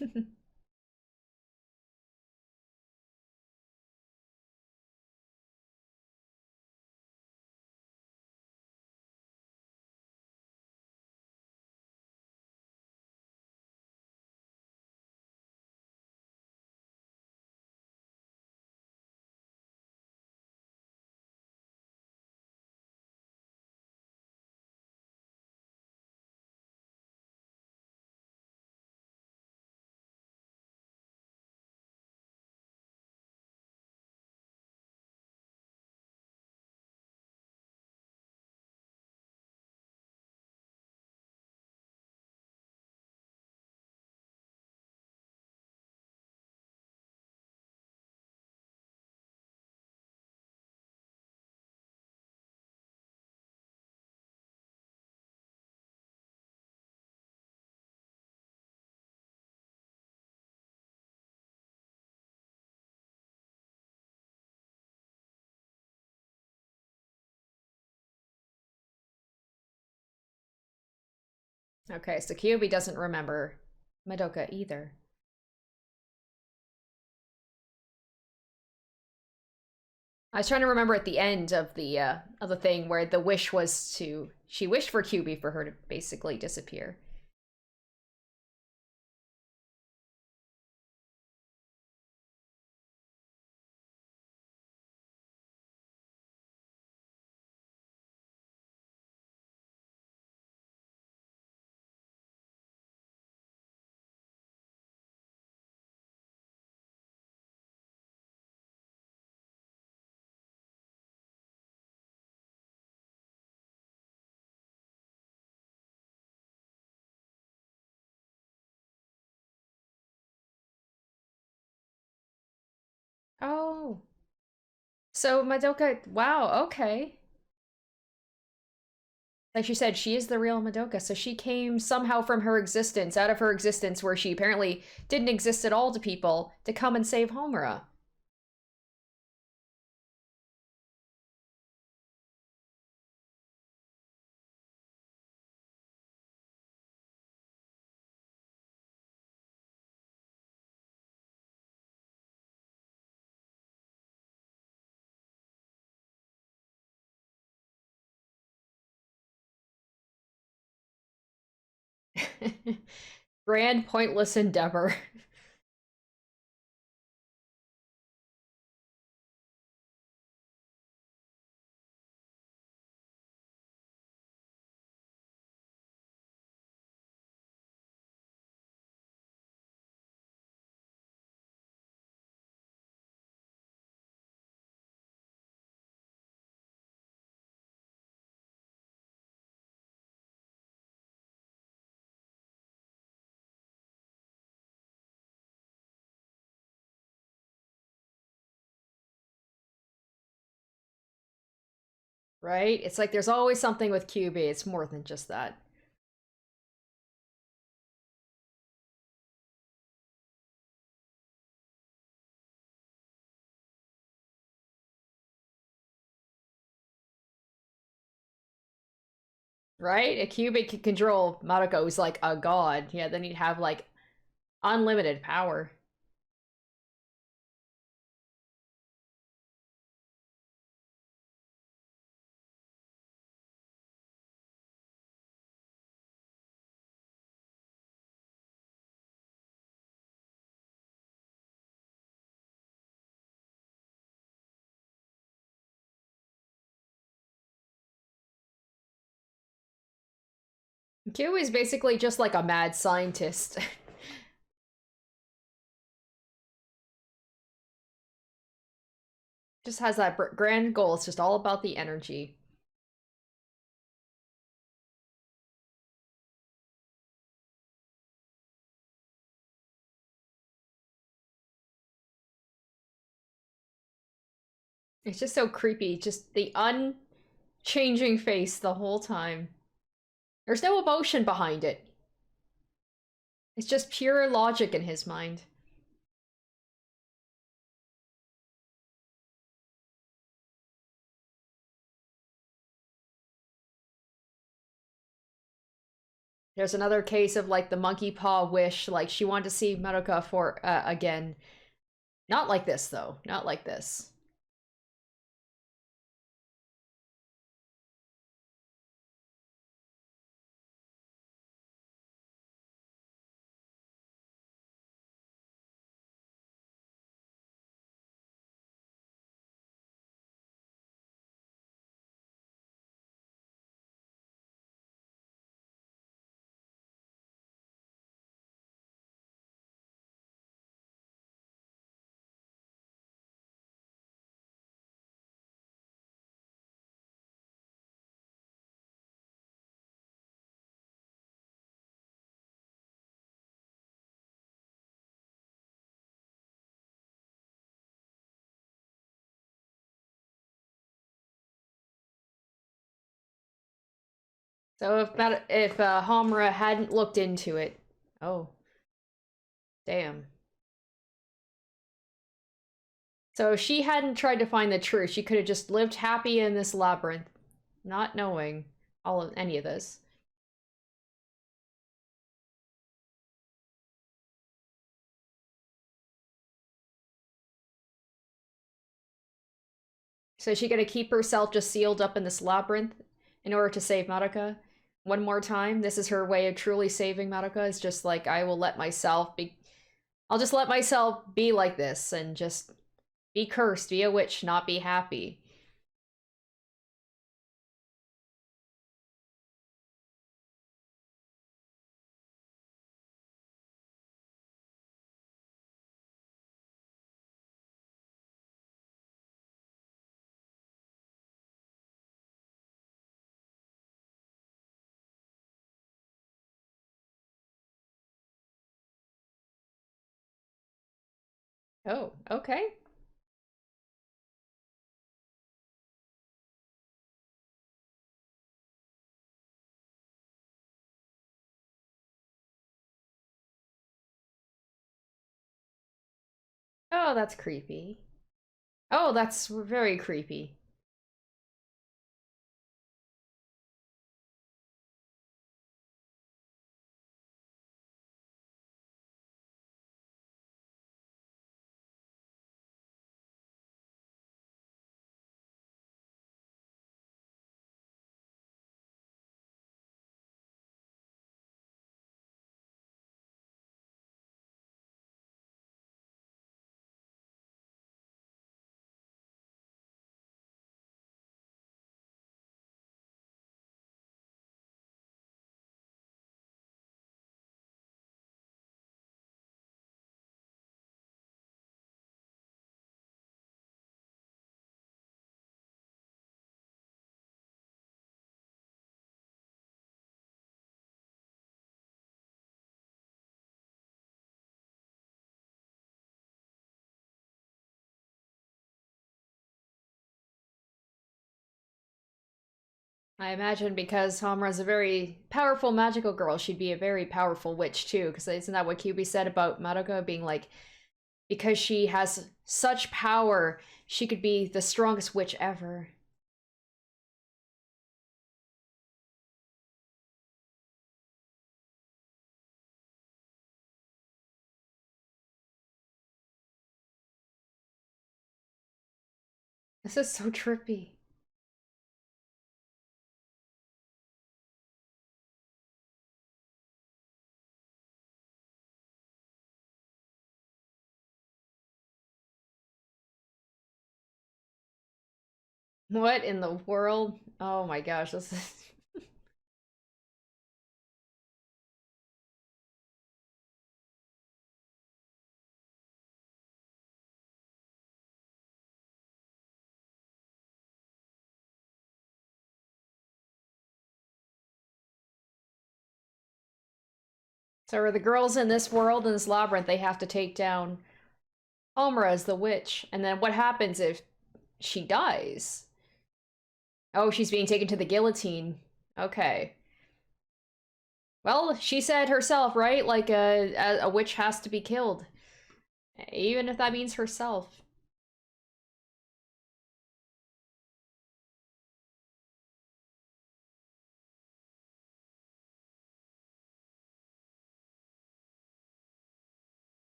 Okay, so Kyuubi doesn't remember Madoka either. I was trying to remember at the end of the thing where the wish was to she wished for Kyuubi for her to basically disappear. Oh, so Madoka, wow, okay. Like she said, she is the real Madoka, so she came somehow from her existence, out of her existence where she apparently didn't exist at all to people, to come and save Homura. Grand pointless endeavor. Right? It's like there's always something with QB. It's more than just that. Right? A QB can control Madoka, who's like a god. Yeah, then you'd have like unlimited power. Q is basically just like a mad scientist. Just has that grand goal. It's just all about the energy. It's just so creepy. Just the unchanging face the whole time. There's no emotion behind it. It's just pure logic in his mind. There's another case of like the monkey paw wish. Like she wanted to see Madoka for again. Not like this though. Not like this. So if Homura hadn't looked into it, oh damn. So if she hadn't tried to find the truth, she could have just lived happy in this labyrinth, not knowing all of any of this. So is she gonna keep herself just sealed up in this labyrinth in order to save Madoka? One more time? This is her way of truly saving Madoka? It's just like, I will let myself be... I'll just let myself be like this and just be cursed, be a witch, not be happy. Oh, okay. Oh, that's creepy. Oh, that's very creepy. I imagine because Homura's a very powerful magical girl, she'd be a very powerful witch too, because isn't that what Kyuubi said about Madoka being like, because she has such power, she could be the strongest witch ever. This is so trippy. What in the world? Oh my gosh, this is... So are the girls in this world, in this labyrinth, they have to take down Homura as the witch. And then what happens if she dies? Oh, she's being taken to the guillotine. Okay. Well, she said herself, right? Like, a witch has to be killed. Even if that means herself.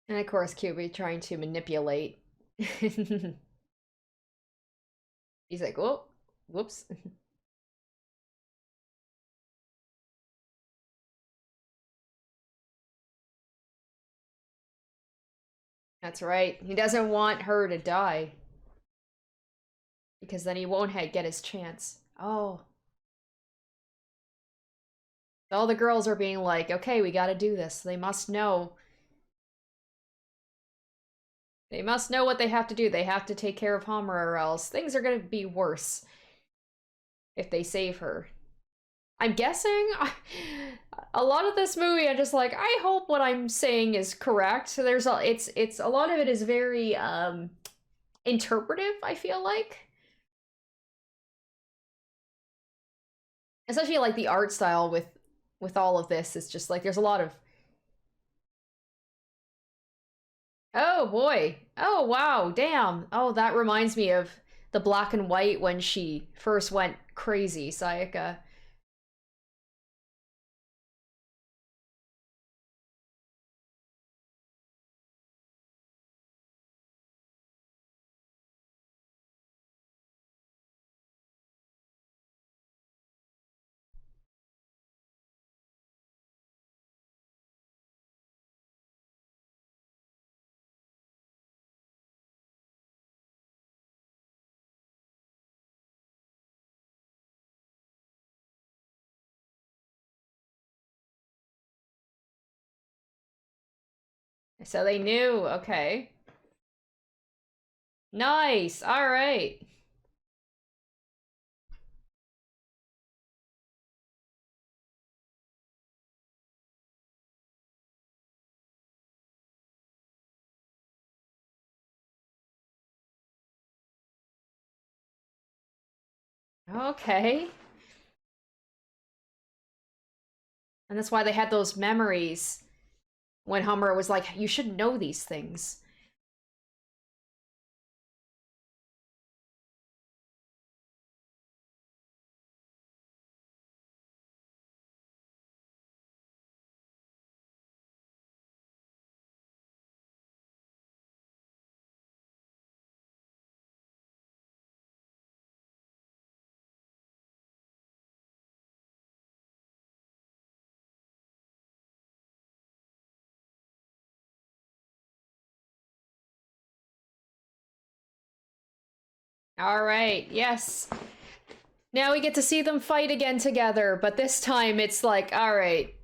And of course, Kyuubi trying to manipulate. He's like, oh, whoops. That's right. He doesn't want her to die. Because then he won't get his chance. Oh. All the girls are being like, okay, we gotta do this. They must know. They must know what they have to do. They have to take care of Homura or else things are gonna be worse if they save her. I'm guessing a lot of this movie, I'm just like, I hope what I'm saying is correct. So there's it's a lot of it is very interpretive, I feel like. Especially like the art style with all of this. It's just like there's a lot of... Oh boy. Oh wow, damn. Oh, that reminds me of the black and white when she first went crazy, Sayaka. So they knew, okay. Nice, alright. Okay. And that's why they had those memories when Hummer was like, you should know these things. Alright, yes. Now we get to see them fight again together, but this time it's like, alright,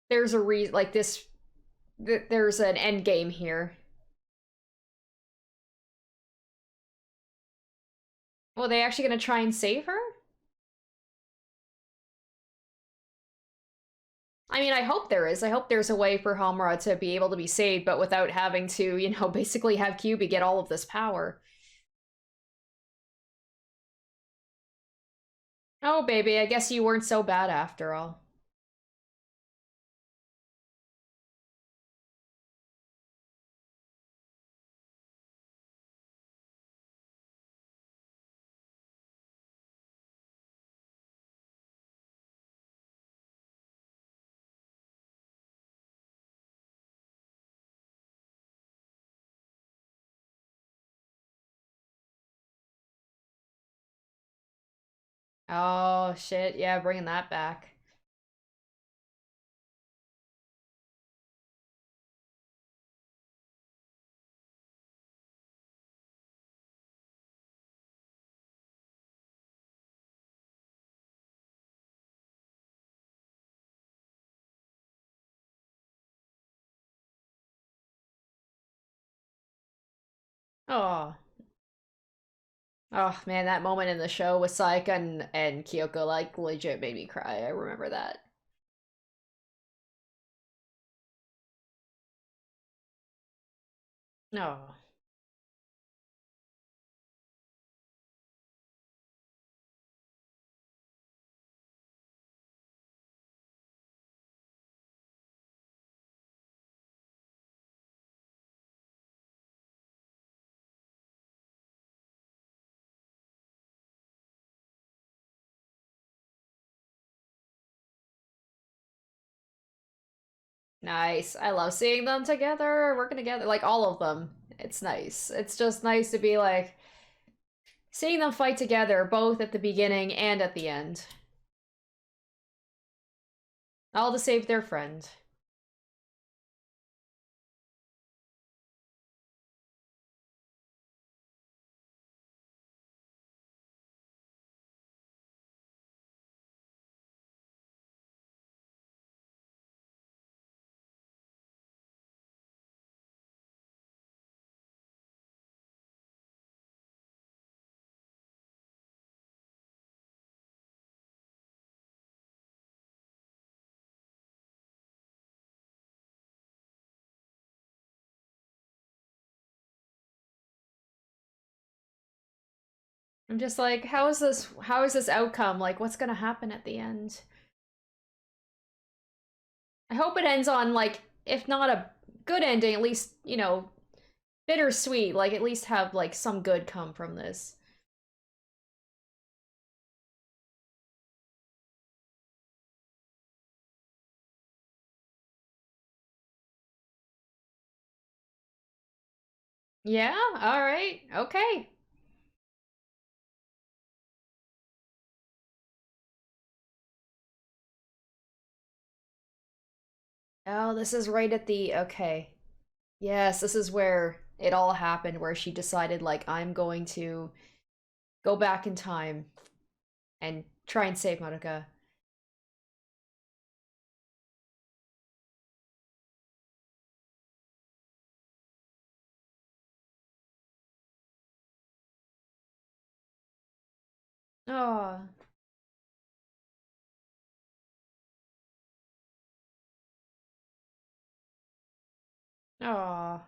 there's a reason, like this, there's an end game here. Well, they actually gonna try and save her? I mean, I hope there is. I hope there's a way for Homura to be able to be saved, but without having to, you know, basically have Kyuubi get all of this power. Oh, baby, I guess you weren't so bad after all. Oh, shit, yeah, bringing that back. Oh. Oh, man, that moment in the show with Saika and Kyoko, like, legit made me cry. I remember that. No. Nice. I love seeing them together, working together, like all of them. It's nice. It's just nice to be like seeing them fight together, both at the beginning and at the end. All to save their friend. I'm just like, how is this outcome? Like, what's gonna happen at the end? I hope it ends on, like, if not a good ending, at least, you know, bittersweet. Like, at least have, like, some good come from this. Yeah? Alright. Okay. Oh, this is right at the... Okay. Yes, this is where it all happened, where she decided, like, I'm going to go back in time and try and save Madoka. Oh. Oh.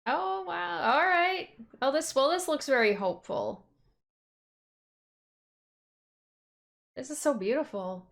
Oh, wow. Alright. Well, this looks very hopeful. This is so beautiful.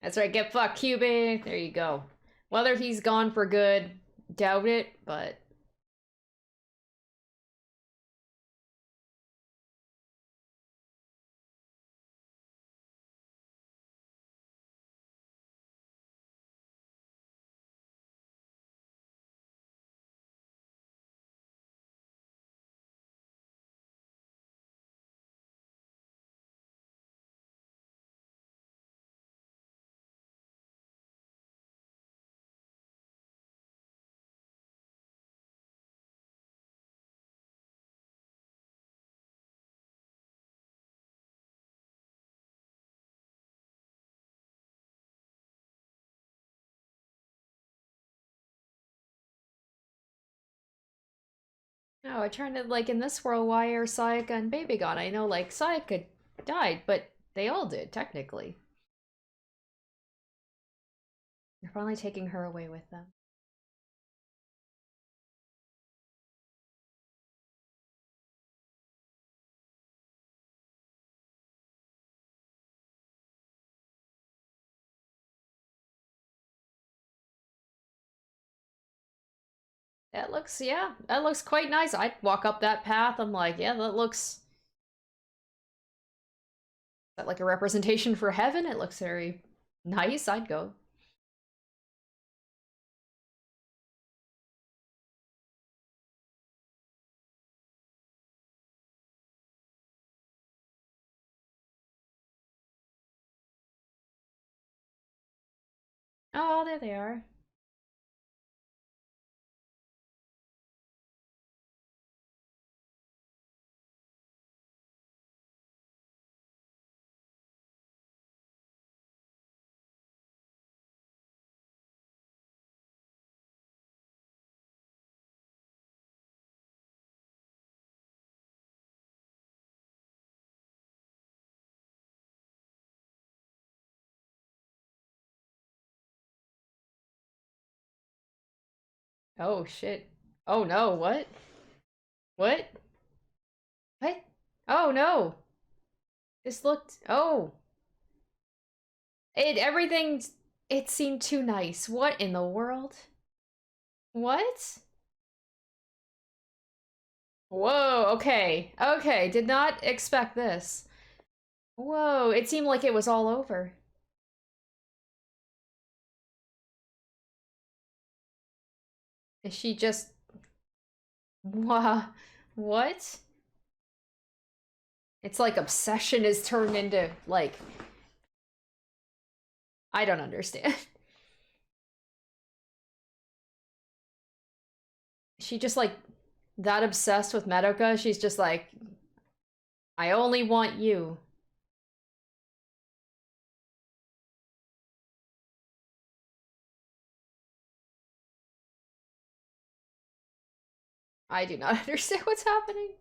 That's right, get fucked, Cuban. There you go. Whether he's gone for good, doubt it, but... No, I'm trying to, like, in this world, why are Sayaka and Baby gone? I know, like, Sayaka died, but they all did, technically. They're finally taking her away with them. That looks, yeah, that looks quite nice. I'd walk up that path. I'm like, yeah, that looks... Is that like a representation for heaven? It looks very nice. I'd go. Oh, there they are. Oh, shit. Oh, no, what? What? What? Oh, no. This looked... Oh. Everything... It seemed too nice. What in the world? What? Whoa, okay. Okay, did not expect this. Whoa, it seemed like it was all over. Is she just what? It's like obsession is turned into like I don't understand. She just like that obsessed with Madoka. She's just like I only want you. I do not understand what's happening.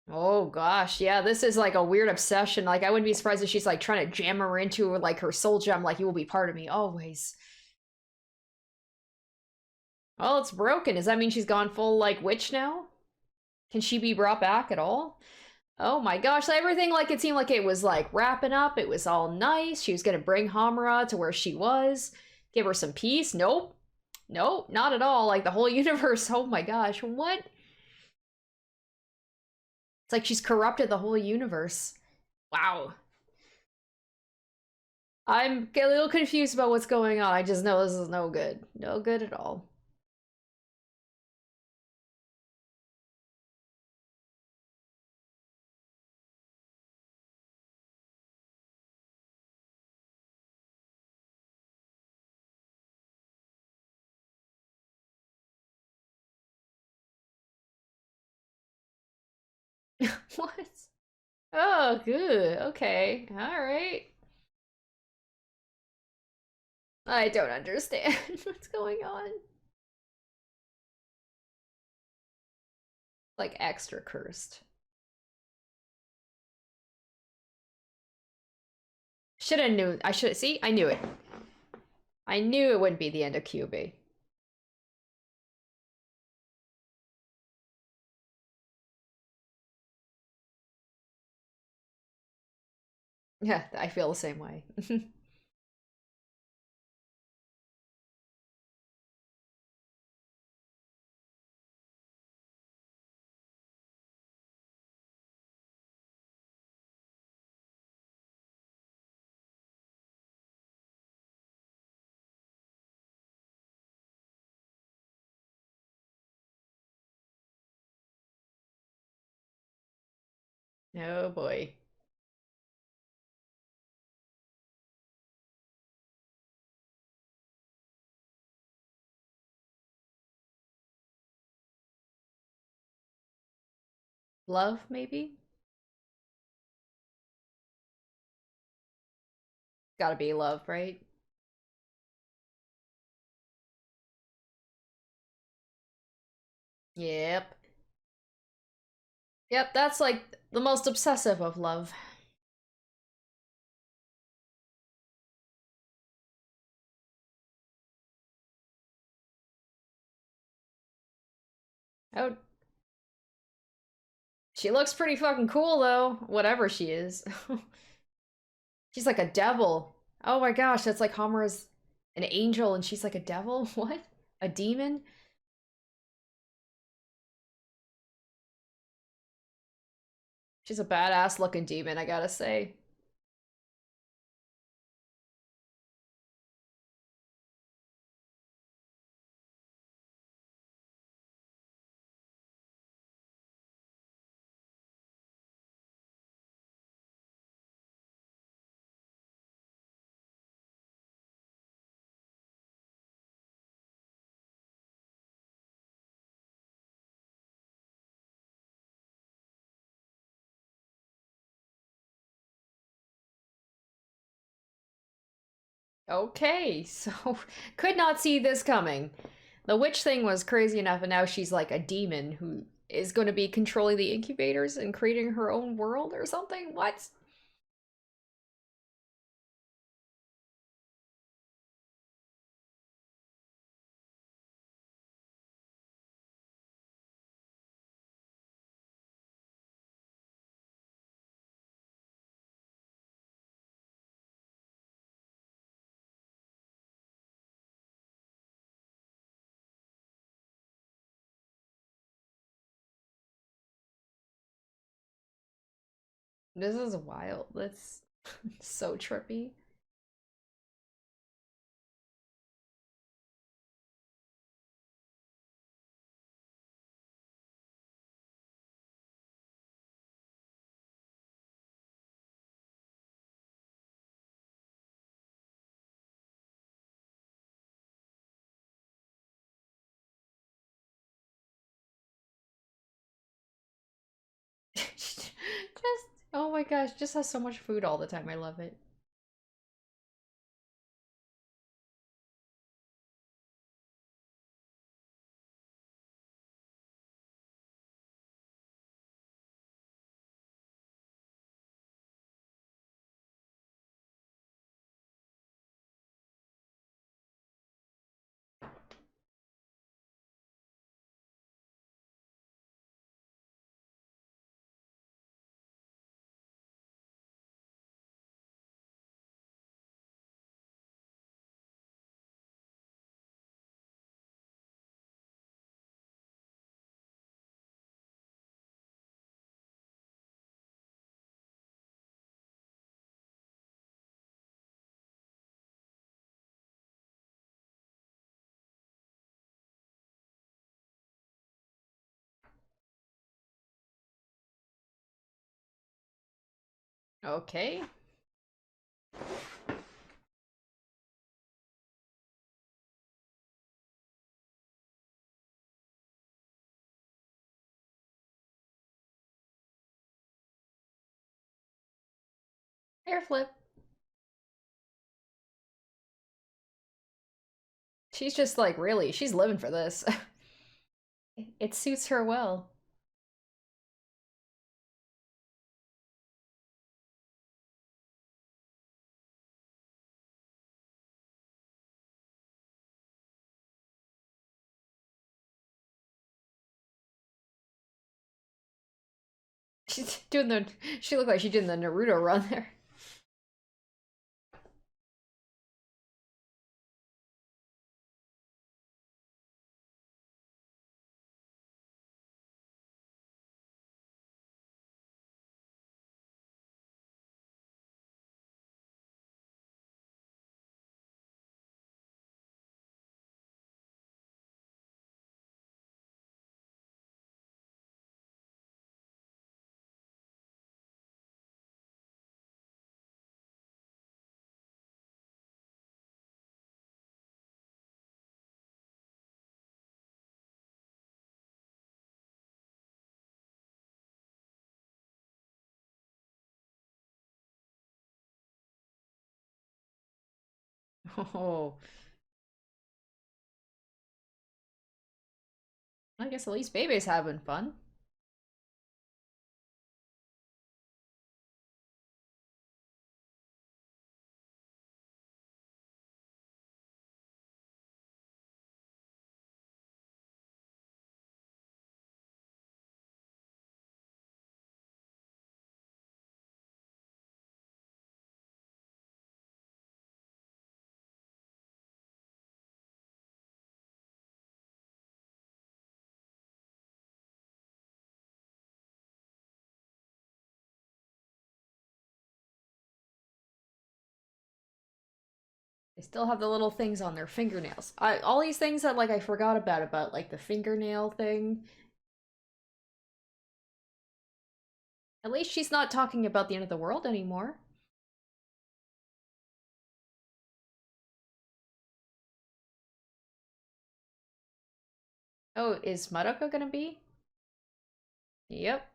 Oh gosh, yeah, this is like a weird obsession. Like I wouldn't be surprised if she's like trying to jam her into like her soul gem, like you will be part of me always. Oh, it's broken. Does that mean she's gone full like witch now? Can she be brought back at all? Oh my gosh, everything like it seemed like it was like wrapping up. It was all nice. She was gonna bring Homura to where she was, give her some peace. Nope. Nope, not at all. Like the whole universe. Oh my gosh, what? It's like she's corrupted the whole universe. Wow. I'm a little confused about what's going on. I just know this is no good. No good at all. What? Oh, good. Okay. All right. I don't understand what's going on. Like extra cursed. Should have knew. I should see. I knew it. I knew it wouldn't be the end of QB. Yeah, I feel the same way. Oh boy. Love, maybe? Gotta be love, right? Yep. Yep, that's like the most obsessive of love. Oh, she looks pretty fucking cool though, whatever she is. She's like a devil. Oh my gosh, that's like Homura's an angel and she's like a devil? What? A demon? She's a badass looking demon, I gotta say. Okay, so could not see this coming. The witch thing was crazy enough, and now she's like a demon who is going to be controlling the incubators and creating her own world or something. What? This is wild. Let's. So trippy. Just, oh my gosh, just has so much food all the time. I love it. Okay. Hair flip. She's just like, really, she's living for this. It suits her well. She's doing the. She looked like she did the Naruto run there. Oh, I guess at least Bebe's having fun. They still have the little things on their fingernails. All these things that like I forgot about like the fingernail thing. At least she's not talking about the end of the world anymore. Oh, is Madoka gonna be? Yep.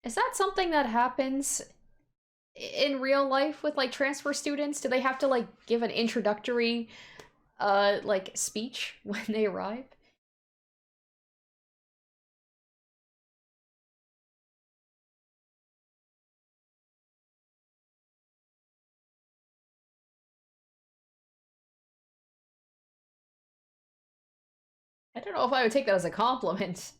Is that something that happens in real life with like transfer students? Do they have to like give an introductory like speech when they arrive? I don't know if I would take that as a compliment.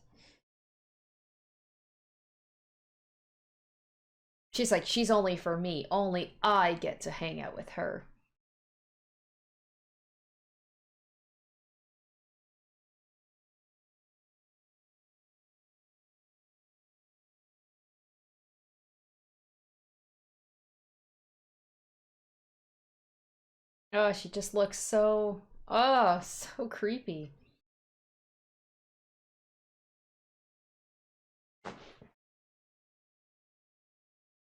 She's like, she's only for me. Only I get to hang out with her. Oh, she just looks so, oh, so creepy.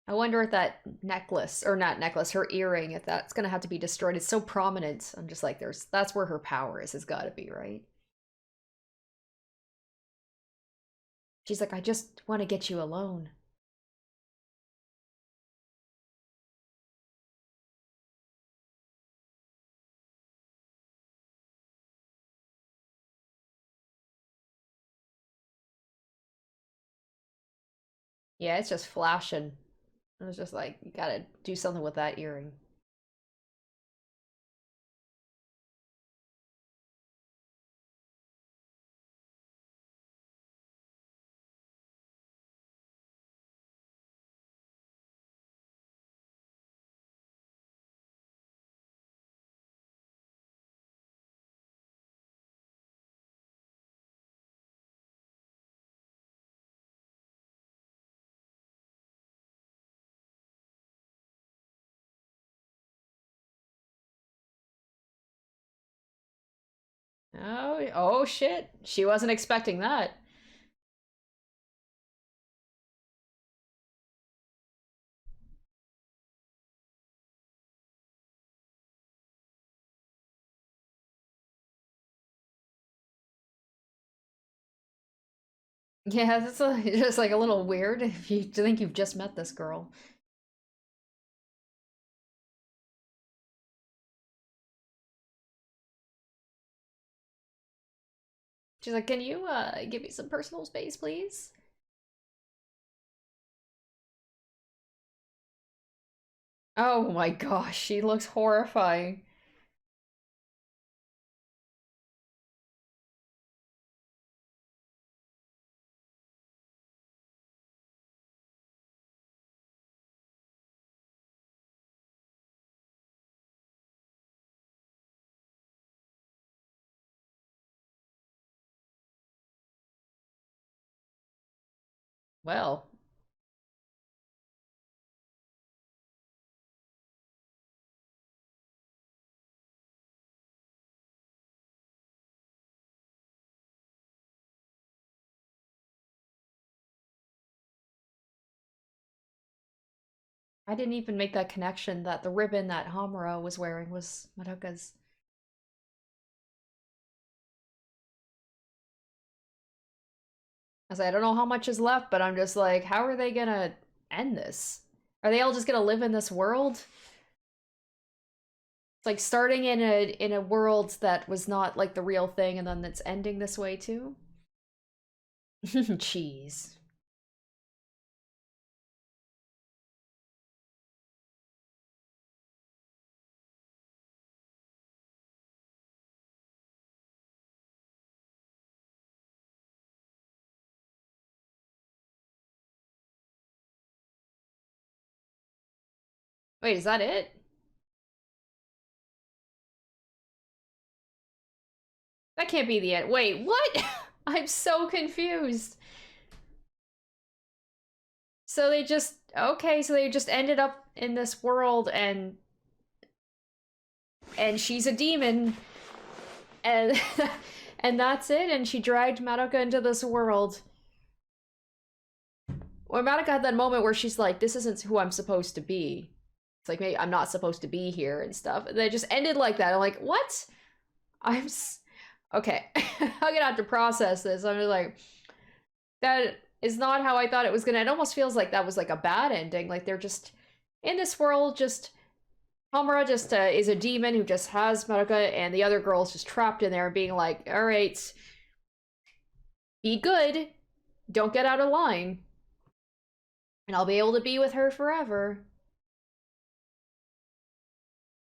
I wonder if that necklace, or not necklace, her earring, if that's gonna have to be destroyed. It's so prominent. I'm just like, that's where her power is. It's gotta be, right? She's like, I just want to get you alone. Yeah, it's just flashing. It was just like, you gotta do something with that earring. Oh, oh shit. She wasn't expecting that. Yeah, that's just like a little weird if you think you've just met this girl. She's like, can you give me some personal space, please? Oh my gosh, she looks horrifying. Well, I didn't even make that connection that the ribbon that Homura was wearing was Madoka's. I was like, I don't know how much is left, but I'm just like, how are they gonna end this? Are they all just gonna live in this world? It's like starting in a world that was not like the real thing, and then it's ending this way too. Cheese. Wait, is that it? That can't be the end. Wait, what? I'm so confused. So they just okay, so they just ended up in this world and she's a demon and and that's it and she dragged Madoka into this world. Or Madoka had that moment where she's like, this isn't who I'm supposed to be. It's like, maybe I'm not supposed to be here and stuff. And they just ended like that. I'm like, what? I'm okay. I'm gonna have to process this. I'm just like, that is not how I thought it was gonna. It almost feels like that was like a bad ending. Like they're just in this world. Just Homura just is a demon who just has Madoka, and the other girl's just trapped in there, being like, all right, be good, don't get out of line, and I'll be able to be with her forever.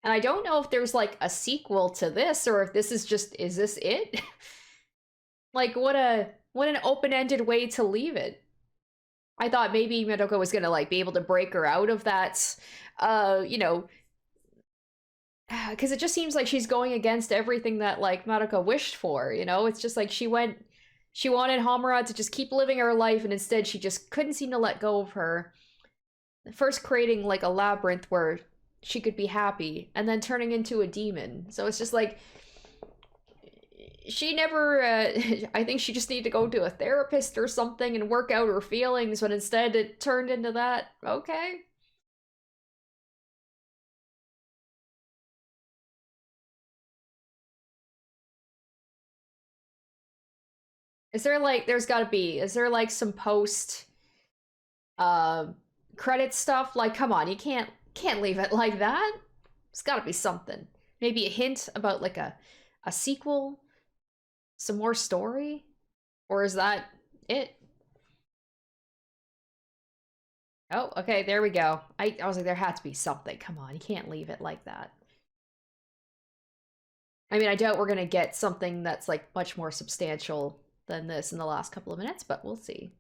And I don't know if there's like a sequel to this or if this is just, is this it? Like what an open-ended way to leave it. I thought maybe Madoka was gonna like be able to break her out of that, you know, because it just seems like she's going against everything that like Madoka wished for. You know, it's just like she wanted Homura to just keep living her life, and instead she just couldn't seem to let go of her. First creating like a labyrinth where she could be happy, and then turning into a demon. So it's just like she never I think she just needed to go to a therapist or something and work out her feelings, but instead it turned into that. Okay. Is there like there's got to be is there like some post uh credit stuff? Like come on, you can't leave it like that. There's got to be something. Maybe a hint about like a sequel, some more story, or is that it? Oh, okay, there we go. I was like, there had to be something. Come on, you can't leave it like that. I mean, I doubt we're gonna get something that's like much more substantial than this in the last couple of minutes, but we'll see.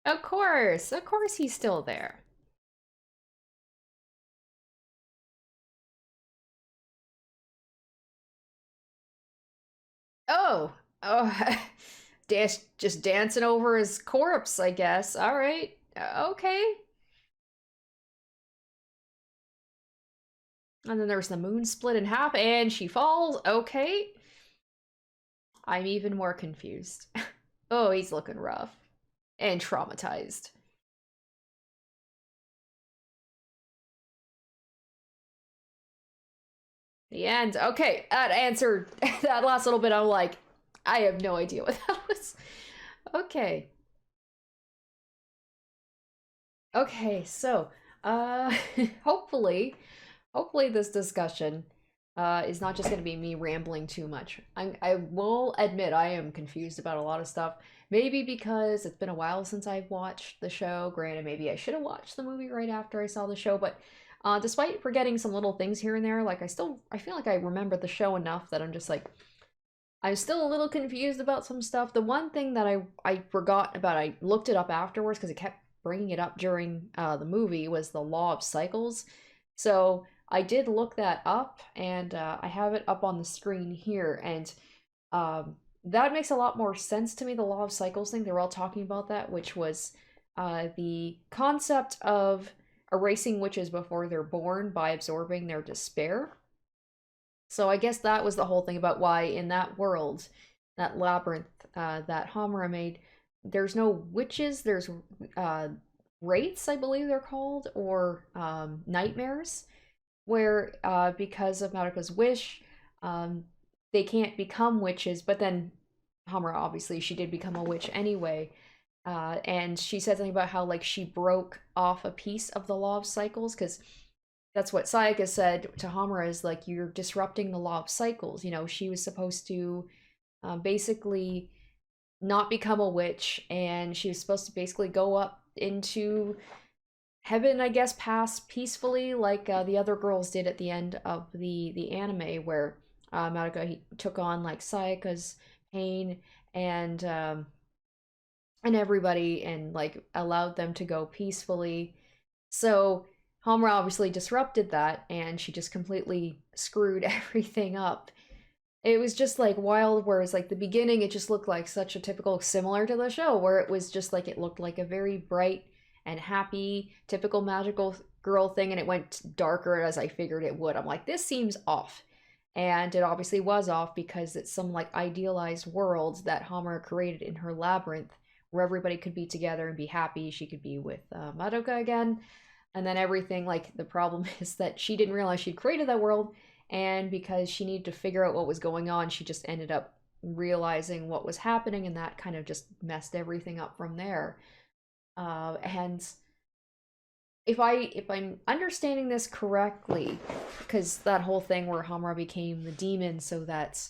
Of course he's still there. Oh, oh, just dancing over his corpse, I guess. All right, okay. And then there's the moon split in half, and she falls. Okay, I'm even more confused. Oh, he's looking rough and traumatized. The end. Okay, that answered that last little bit. I'm like, I have no idea what that was. Okay. Okay, so uh hopefully hopefully this discussion is not just going to be me rambling too much. I will admit I am confused about a lot of stuff. Maybe because it's been a while since I've watched the show. Granted, maybe I should have watched the movie right after I saw the show, but despite forgetting some little things here and there, like I feel like I remember the show enough that I'm just like I'm still a little confused about some stuff. The one thing that I forgot about, I looked it up afterwards because it kept bringing it up during the movie, was the law of cycles. So I did look that up, and I have it up on the screen here, and that makes a lot more sense to me. The law of cycles thing, they were all talking about that, which was the concept of erasing witches before they're born by absorbing their despair. So I guess that was the whole thing about why in that world, that labyrinth that Homura made, there's no witches, there's uh, wraiths, I believe they're called, or nightmares, where because of Madoka's wish, um, they can't become witches, but then Homura, obviously, she did become a witch anyway. And she said something about how like she broke off a piece of the law of cycles because that's what Sayaka said to Homura is like you're disrupting the law of cycles. You know, she was supposed to basically not become a witch, and she was supposed to basically go up into heaven, I guess, pass peacefully like the other girls did at the end of the anime, where Madoka he took on like Sayaka's pain and and everybody and like allowed them to go peacefully. So Homura obviously disrupted that and she just completely screwed everything up. It was just like wild, whereas like the beginning it just looked like such a typical similar to the show where it was just like it looked like a very bright and happy typical magical girl thing, and it went darker as I figured it would. I'm like, this seems off. And it obviously was off because it's some like idealized world that Hammer created in her labyrinth where everybody could be together and be happy. She could be with Madoka again. And then everything, like, the problem is that she didn't realize she'd created that world. And because she needed to figure out what was going on, she just ended up realizing what was happening. And that kind of just messed everything up from there. And if I'm understanding this correctly, because that whole thing where Hamura became the demon so that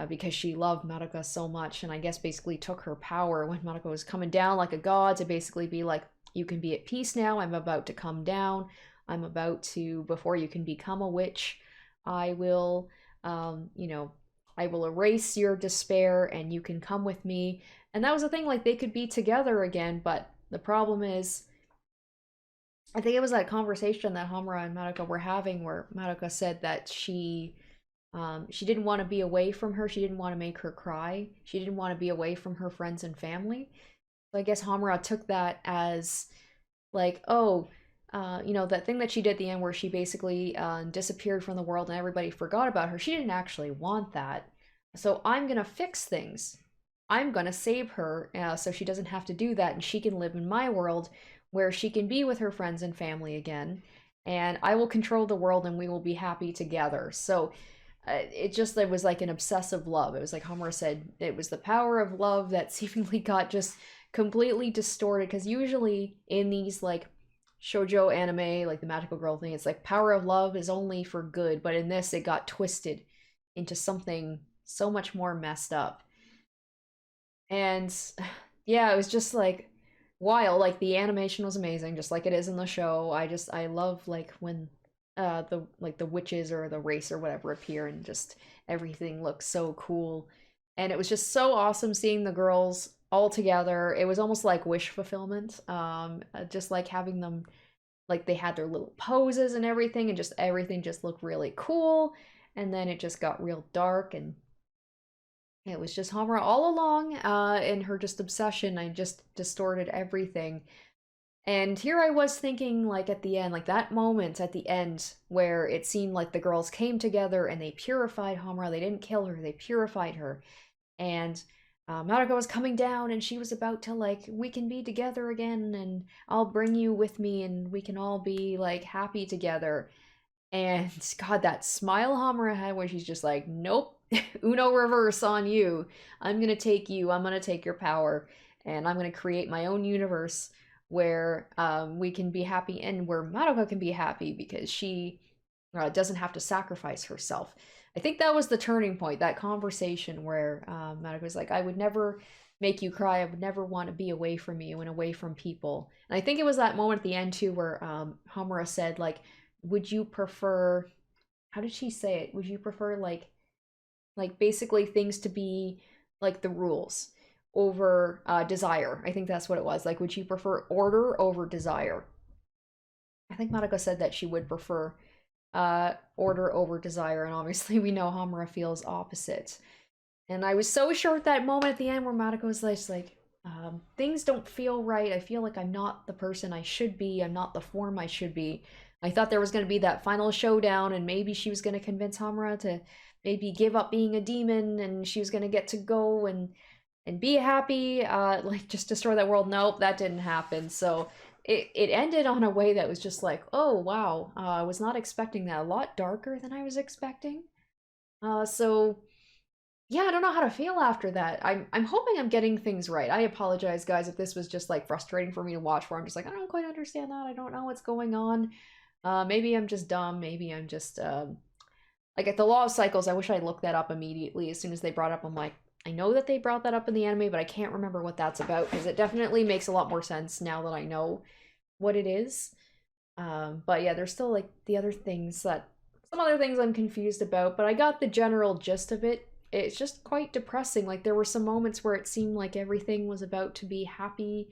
because she loved Madoka so much, and I guess basically took her power when Madoka was coming down like a god to basically be like, you can be at peace now, I'm about to come down, I'm about to, before you can become a witch, I will, you know, I will erase your despair and you can come with me. And that was the thing, like they could be together again, but the problem is, I think it was that conversation that Homura and Madoka were having where Madoka said that she didn't want to be away from her. She didn't want to make her cry. She didn't want to be away from her friends and family. So I guess Homura took that as like, oh, you know, that thing that she did at the end where she basically disappeared from the world and everybody forgot about her. She didn't actually want that. So I'm gonna fix things. I'm gonna save her so she doesn't have to do that and she can live in my world where she can be with her friends and family again. And I will control the world and we will be happy together. So it was like an obsessive love. It was like Homura said, it was the power of love that seemingly got just completely distorted. Because usually in these like shoujo anime, like the magical girl thing, it's like power of love is only for good. But in this, it got twisted into something so much more messed up. And yeah, it was just like wild. Like the animation was amazing, just like it is in the show. I love like when the witches or the race or whatever appear and just everything looks so cool. And it was just so awesome seeing the girls all together. It was almost like wish fulfillment. Just like having them, like they had their little poses and everything, and just everything just looked really cool. And then it just got real dark, and it was just Homura all along, and her just obsession. I just distorted everything. And here I was thinking, like, at the end, like that moment at the end where it seemed like the girls came together and they purified Homura. They didn't kill her, they purified her. And Madoka was coming down and she was about to, like, we can be together again and I'll bring you with me and we can all be, like, happy together. And God, that smile Homura had where she's just like, nope, Uno reverse on you. I'm gonna take you, I'm gonna take your power, and I'm gonna create my own universe where we can be happy and where Madoka can be happy because she doesn't have to sacrifice herself. I think that was the turning point, that conversation where Madoka was like, I would never make you cry. I would never want to be away from you and away from people. And I think it was that moment at the end too where Homura said, like, would you prefer, how did she say it? Would you prefer like basically things to be like the rules over desire? I think that's what it was. Like, would you prefer order over desire? I think Madoka said that she would prefer order over desire, and obviously we know Homura feels opposite. And I was so sure at that moment at the end where Madoka was like, things don't feel right. I feel like I'm not the person I should be. I'm not the form I should be. I thought there was going to be that final showdown, and maybe she was going to convince Homura to maybe give up being a demon, and she was going to get to go and be happy, like just destroy that world. Nope, that didn't happen. So it ended on a way that was just like, oh wow, I was not expecting that. A lot darker than I was expecting. So yeah, I don't know how to feel after that. I'm hoping I'm getting things right. I apologize, guys, if this was just like frustrating for me to watch. Where I'm just like, I don't quite understand that. I don't know what's going on. Maybe I'm just dumb. Maybe I'm just like at the law of cycles. I wish I looked that up immediately as soon as they brought up. I'm like, I know that they brought that up in the anime, but I can't remember what that's about because it definitely makes a lot more sense now that I know what it is. But yeah, there's still like the other things that some other things I'm confused about, but I got the general gist of it. It's just quite depressing. Like there were some moments where it seemed like everything was about to be happy.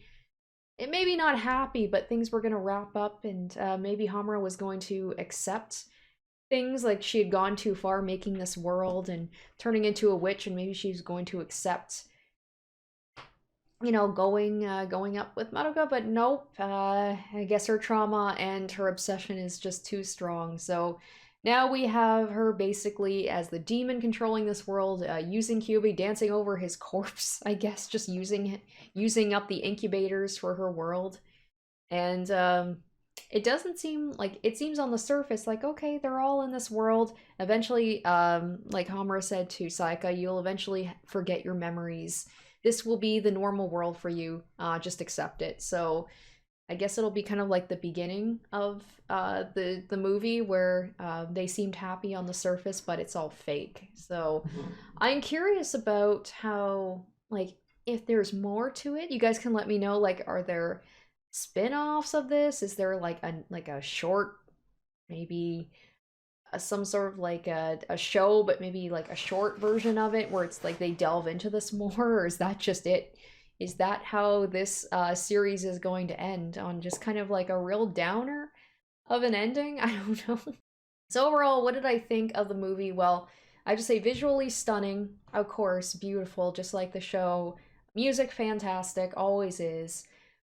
It maybe not happy, but things were going to wrap up, and maybe Homura was going to accept things, like she had gone too far making this world and turning into a witch, and maybe she's going to accept, you know, going up with Madoka. But nope, I guess her trauma and her obsession is just too strong. So now we have her basically as the demon controlling this world, using Kyuubi, dancing over his corpse, I guess, just using up the incubators for her world. And it doesn't seem like, it seems on the surface like, okay, they're all in this world. Eventually, like Homura said to Sayaka, you'll eventually forget your memories. This will be the normal world for you. Just accept it. So I guess it'll be kind of like the beginning of the movie where they seemed happy on the surface, but it's all fake. So I'm curious about how, like, if there's more to it. You guys can let me know. Like, are there spin-offs of this? Is there like a short, maybe some sort of like a show, but maybe like a short version of it where it's like they delve into this more, or is that just it? Is that how this series is going to end, on just kind of like a real downer of an ending? I don't know. So overall, what did I think of the movie? Well, I just say visually stunning, of course, beautiful, just like the show. Music fantastic, always is.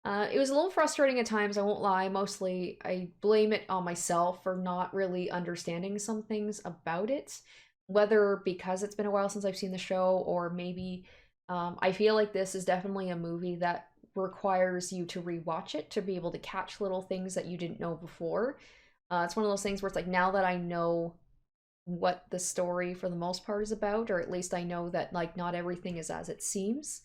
It was a little frustrating at times, I won't lie. Mostly, I blame it on myself for not really understanding some things about it. Whether because it's been a while since I've seen the show, or maybe I feel like this is definitely a movie that requires you to rewatch it to be able to catch little things that you didn't know before. It's one of those things where it's like, now that I know what the story for the most part is about, or at least I know that like not everything is as it seems,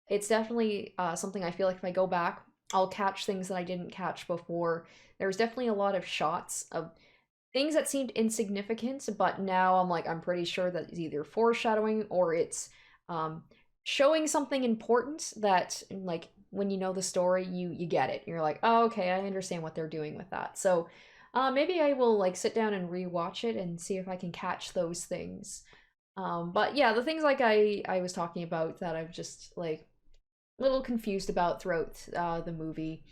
it's definitely something I feel like if I go back, I'll catch things that I didn't catch before. There's definitely a lot of shots of things that seemed insignificant, but now I'm like, I'm pretty sure that it's either foreshadowing or it's um, showing something important that, like, when you know the story, you get it. You're like, oh, okay, I understand what they're doing with that. So maybe I will like sit down and rewatch it and see if I can catch those things. But yeah, the things like I was talking about that I've just like a little confused about throughout the movie.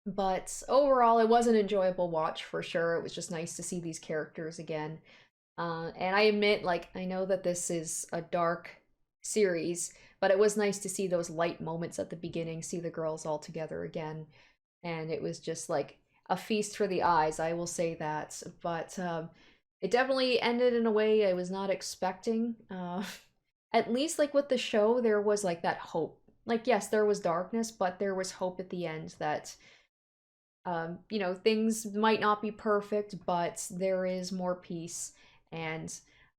But overall, it was an enjoyable watch for sure. It was just nice to see these characters again. And I admit, like, I know that this is a dark series, but it was nice to see those light moments at the beginning, see the girls all together again. And it was just like a feast for the eyes, I will say that. But it definitely ended in a way I was not expecting. At least, like, with the show, there was like that hope. Like, yes, there was darkness, but there was hope at the end that things might not be perfect, but there is more peace. And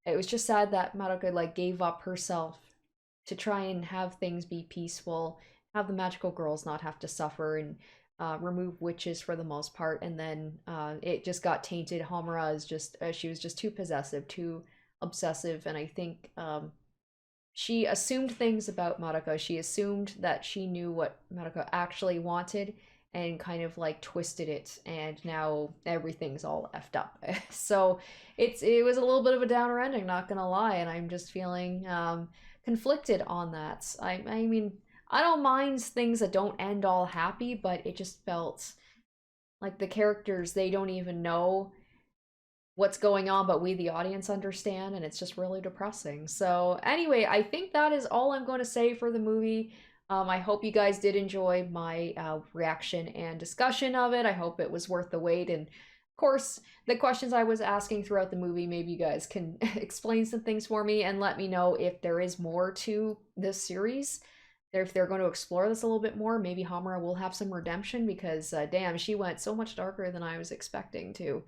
it was just sad that Madoka like gave up herself to try and have things be peaceful, have the magical girls not have to suffer, and remove witches for the most part. And then it just got tainted. Homura is just she was just too possessive, too obsessive, and I think she assumed things about Madoka. She assumed that she knew what Madoka actually wanted and kind of like twisted it, and now everything's all effed up. So it was a little bit of a downer ending, not gonna lie, and I'm just feeling conflicted on that. I mean, I don't mind things that don't end all happy, but it just felt like the characters, they don't even know what's going on, but we, the audience, understand, and it's just really depressing. So, anyway, I think that is all I'm going to say for the movie. I hope you guys did enjoy my reaction and discussion of it. I hope it was worth the wait. And of course, the questions I was asking throughout the movie, maybe you guys can explain some things for me and let me know if there is more to this series. If they're going to explore this a little bit more, maybe Homura will have some redemption because, damn, she went so much darker than I was expecting to.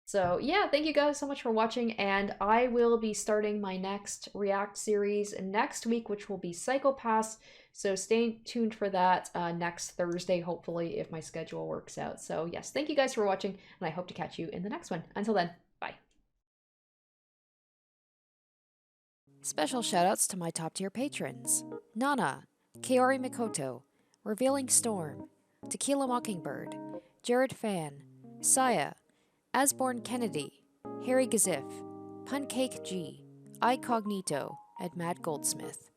So yeah, thank you guys so much for watching, and I will be starting my next React series next week, which will be Psycho-Pass, so stay tuned for that next Thursday, hopefully, if my schedule works out. So yes, thank you guys for watching, and I hope to catch you in the next one. Until then, bye. Special shoutouts to my top tier patrons: Nana, Kaori Mikoto, Revealing Storm, Tequila Mockingbird, Jared Fan, Saya, Asborn Kennedy, Harry Gazif, Pancake G, iCognito, and Matt Goldsmith.